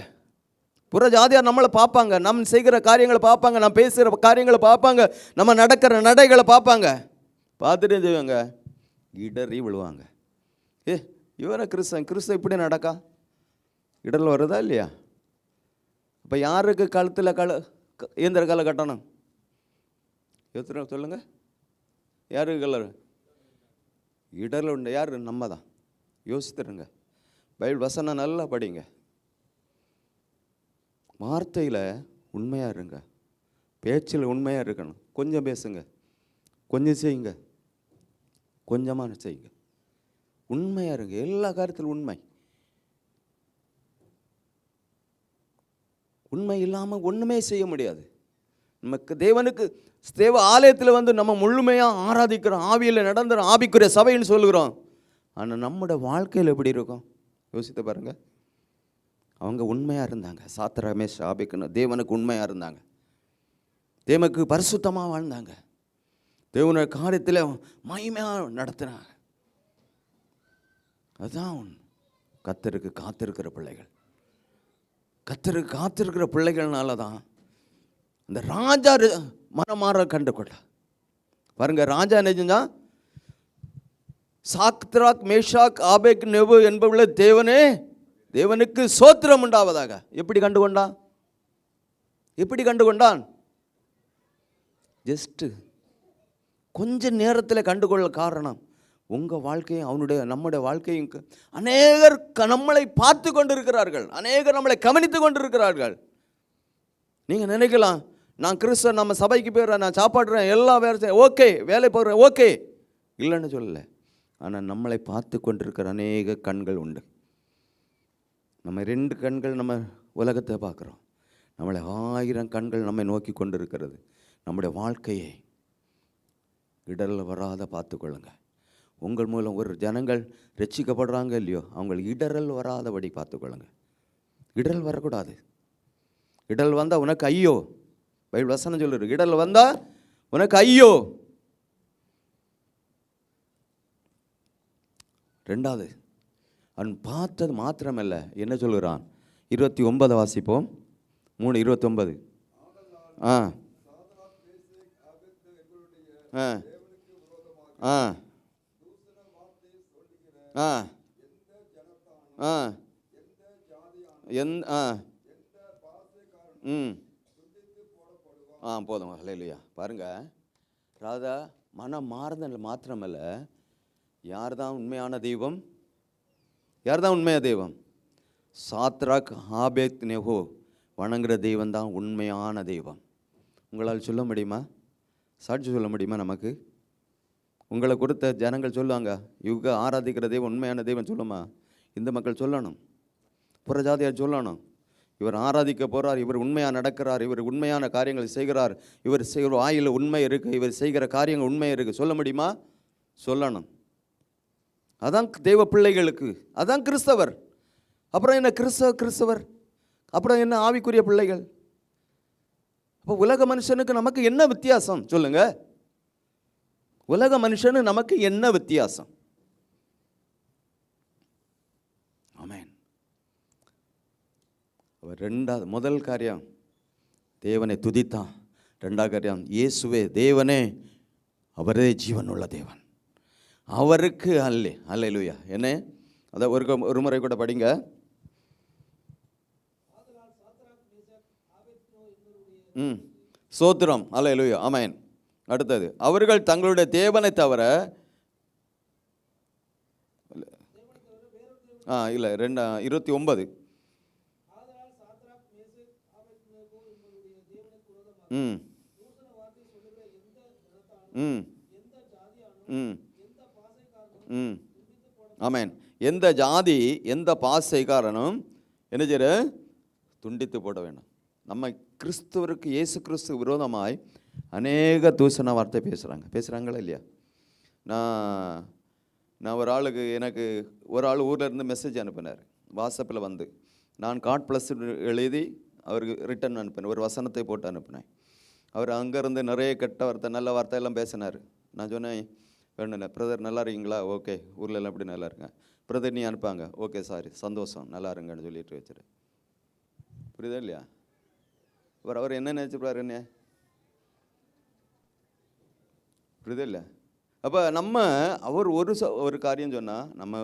S4: புற ஜாதியார் நம்மளை பார்ப்பாங்க, நம்ம செய்கிற காரியங்களை பார்ப்பாங்க, நம்ம பேசுகிற காரியங்களை பார்ப்பாங்க, நம்ம நடக்கிற நடைகளை பார்ப்பாங்க. பார்த்துட்டு செய்வாங்க, இடறி விழுவாங்க. இவரை கிறிஸ்தவ இப்படி நடக்கா? இடரில் வருதா இல்லையா? இப்போ யாருக்கு கழுத்தில் இயந்திர காலை கட்டணும்? எத்தனை சொல்லுங்க, யாருக்கு கலர் இடரில் உண்டு? யார்? நம்ம தான். யோசித்துருங்க. பைபிள் வசனம் நல்லா படிங்க. வார்த்தையில் உண்மையாக இருங்க, பேச்சில் உண்மையாக இருக்கணும். கொஞ்சம் பேசுங்க, கொஞ்சம் செய்யுங்க, கொஞ்சமாக செய்யுங்க. உண்மையாக இருங்க, எல்லா காரியத்திலும் உண்மை. உண்மை இல்லாமல் ஒன்றுமே செய்ய முடியாது. நமக்கு தேவனுக்கு தேவ ஆலயத்தில் நம்ம முழுமையாக ஆராதிக்கிறோம், ஆவியில் நடந்துடும், ஆவிக்குரிய சபைன்னு சொல்லுகிறோம். ஆனால் நம்முடைய வாழ்க்கையில் எப்படி இருக்கும் யோசித்து பாருங்கள். அவங்க உண்மையாக இருந்தாங்க. சாத்ராக் மேஷாக் ஆபேத்நேகோ தேவனுக்கு உண்மையாக இருந்தாங்க, தேவனுக்கு பரிசுத்தமாக வாழ்ந்தாங்க, தேவனுடைய காரியத்தில் மகிமையாக நடத்தினாங்க. அதுதான் கர்த்தருக்கு காத்திருக்கிற பிள்ளைகள். கர்த்தருக்கு காத்திருக்கிற பிள்ளைகள்னால தான் இந்த ராஜா மனமாற கண்டுகொள்ள பாருங்க. ராஜா என்ன செஞ்சா? சாத்ராக் மேஷாக் ஆபேத்நேகோ என்பவர்கள தேவனுக்கு சோத்திரம் உண்டாவதாக. எப்படி கண்டுகொண்டான்? எப்படி கண்டுகொண்டான்? ஜஸ்ட் கொஞ்ச நேரத்தில் கண்டுகொள்ள காரணம் உங்கள் வாழ்க்கையும் நம்முடைய வாழ்க்கையும் அநேகர் நம்மளை பார்த்து கொண்டிருக்கிறார்கள், அநேகர் நம்மளை கவனித்து கொண்டிருக்கிறார்கள். நீங்கள் நினைக்கலாம், நான் கிறிஸ்தவன், நம்ம சபைக்கு போயிடுறேன், நான் சாப்பாடுறேன், எல்லா வேலை ஓகே, வேலை போடுறேன், ஓகே, இல்லைன்னு சொல்லலை. ஆனால் நம்மளை பார்த்து கொண்டிருக்கிற அநேக கண்கள் உண்டு. நம்ம 2 கண்கள் நம்ம உலகத்தை பார்க்குறோம், நம்மளை 1000 கண்கள் நம்மை நோக்கி கொண்டு இருக்கிறது. நம்முடைய வாழ்க்கையை இடரில் வராத பார்த்துக்கொள்ளுங்க. உங்கள் மூலம் ஒரு ஜனங்கள் ரட்சிக்கப்படுறாங்க இல்லையோ, அவங்களுக்கு இடரல் வராதபடி பார்த்துக்கொள்ளுங்க. இடரல் வரக்கூடாது. இடரல் வந்தால் உனக்கு ஐயோ. பைபிள் வசனம் சொல்லுது, இடரல் வந்தால் உனக்கு ஐயோ. 2வது, அவன் பார்த்தது மாத்திரமல்ல, என்ன சொல்கிறான்? 29 வாசிப்போம். 3:29. ஆ ஆ ஆ ஆ ஆ போதும். ஹல்லேலூயா. பாருங்க, ராதா மனம் மாறுதல் மாத்திரமல்ல, யார் தான் உண்மையான தெய்வம்? யார் தான் உண்மையான தெய்வம்? சாத்ராக் ஆபேத்நேகோ வணங்குற தெய்வம் தான் உண்மையான தெய்வம். உங்களால் சொல்ல முடியுமா? சாட்சி சொல்ல முடியுமா? நமக்கு உங்களை கொடுத்த ஜனங்கள் சொல்லுவாங்க, இவங்க ஆராதிக்கிற தெய்வம் உண்மையான தெய்வம் சொல்லுமா? இந்த மக்கள் சொல்லணும், புறஜாதியார் சொல்லணும், இவர் ஆராதிக்க போகிறார், இவர் உண்மையாக நடக்கிறார், இவர் உண்மையான காரியங்களை செய்கிறார், இவர் செய்கிற ஆயில் உண்மை இருக்குது, இவர் செய்கிற காரியங்கள் உண்மை இருக்குது. சொல்ல முடியுமா? சொல்லணும். அதான் தெய்வ பிள்ளைகளுக்கு, அதான் கிறிஸ்தவர். அப்புறம் என்ன கிறிஸ்தவர்? அப்புறம் என்ன ஆவிக்குரிய பிள்ளைகள்? அப்போ உலக மனுஷனுக்கு நமக்கு என்ன வித்தியாசம் சொல்லுங்க? உலக மனுஷனு நமக்கு என்ன வித்தியாசம்? ஆமென். அவர் முதல் காரியம் தேவனை துதித்தான். 2வது காரியம் இயேசுவே தேவனே, அவரே ஜீவனுள்ள தேவன், அவருக்கு அல்லேலூயா. என்ன அதை ஒரு முறை கூட படிங்க. சோத்திரம், அல்லேலூயா, ஆமென். அடுத்தது, அவர்கள் தங்களுடைய தேவனை தவிர இல்லை 29. ம் ம் ம் ம் ஆமென். எந்த ஜாதி எந்த பாசைக்காரனும் என்ன செய்ய துண்டித்து போட வேண்டும். நம்ம கிறிஸ்துவருக்கு, இயேசு கிறிஸ்து விரோதமாய் அநேக தூசண வார்த்தை பேசுகிறாங்களா இல்லையா? நான் ஒரு ஆளுக்கு, எனக்கு ஒரு ஆள் ஊரில் இருந்து மெசேஜ் அனுப்பினார் வாட்ஸ்அப்பில் வந்து. நான் காட் ப்ளஸ் எழுதி அவருக்கு ரிட்டன் அனுப்பினேன், ஒரு வசனத்தை போட்டு அனுப்பினேன். அவர் அங்கேருந்து நிறைய கெட்ட வார்த்தை நல்ல வார்த்தையெல்லாம் பேசினார். நான் சொன்னேன், வேணும்ல பிரதர் நல்லா இருக்கீங்களா? ஓகே, ஊரில் எல்லாம் எப்படி நல்லா இருக்கேன் பிரதர், நீ அனுப்பாங்க. ஓகே சாரி, சந்தோஷம், நல்லா இருங்கன்னு சொல்லிட்டு வச்சுரு. புரியுதா இல்லையா? அவர் என்ன நினச்சிப்பார் என்ன? புரியுதா இல்லை? அப்போ நம்ம அவர் ஒரு காரியம் சொன்னால் நம்ம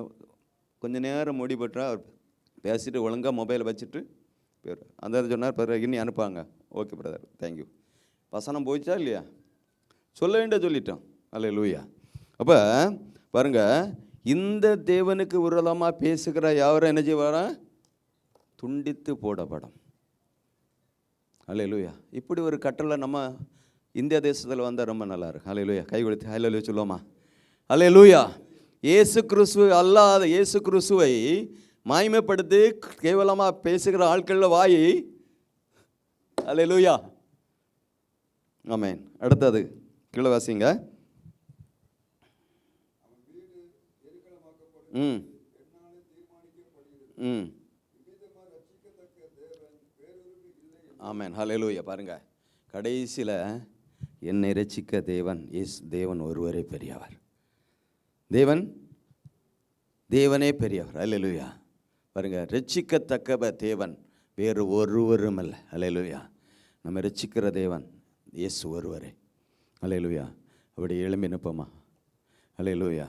S4: கொஞ்சம் நேரம் மூடி போட்டுறா, அவர் பேசிட்டு ஒழுங்காக மொபைலை வச்சுட்டு போயிடுவார். அந்த சொன்னார், பிறகு இன்னி அனுப்பாங்க. Okay brother, thank you. வசனம் போயிச்சா இல்லையா? சொல்ல வேண்டிய சொல்லிட்டோம். அல்லேலூயா. அப்போ பாருங்க, இந்த தேவனுக்கு விரோதமாக பேசுகிற யாரும் என்ன செய்வாரா? துண்டித்து போடப்படும். அல்லேலூயா. இப்படி ஒரு கட்டளை நம்ம இந்திய தேசத்தில் வந்தால் ரொம்ப நல்லா இருக்கும். அல்லேலூயா. கை கொடுத்து அல்லேலூயா சொல்லுவோமா? அல்லேலூயா. இயேசு கிறிஸ்து அல்லாத இயேசு கிறிஸ்துவை மாய்மைப்படுத்தி கேவலமாக பேசுகிற ஆட்களில் வாய். அல்லேலூயா. ஆமென். அடுத்தது கீழே வாசிங்க. ம் ம் ஆமென். ஹல்லேலூயா. பாருங்க, கடைசியில் என்னை ரட்சிக்க தேவன் ஒருவரே பெரியவர். தேவனே பெரியவர். ஹல்லேலூயா. பாருங்க, ரட்சிக்கத்தக்க தேவன் வேறு ஒருவரும் அல்ல. ஹல்லேலூயா. நம்ம ரட்சிக்கிற தேவன் இயேசு ஒருவரே. ஹல்லேலூயா. அப்படி எழும்பி நிற்போமா? ஹல்லேலூயா.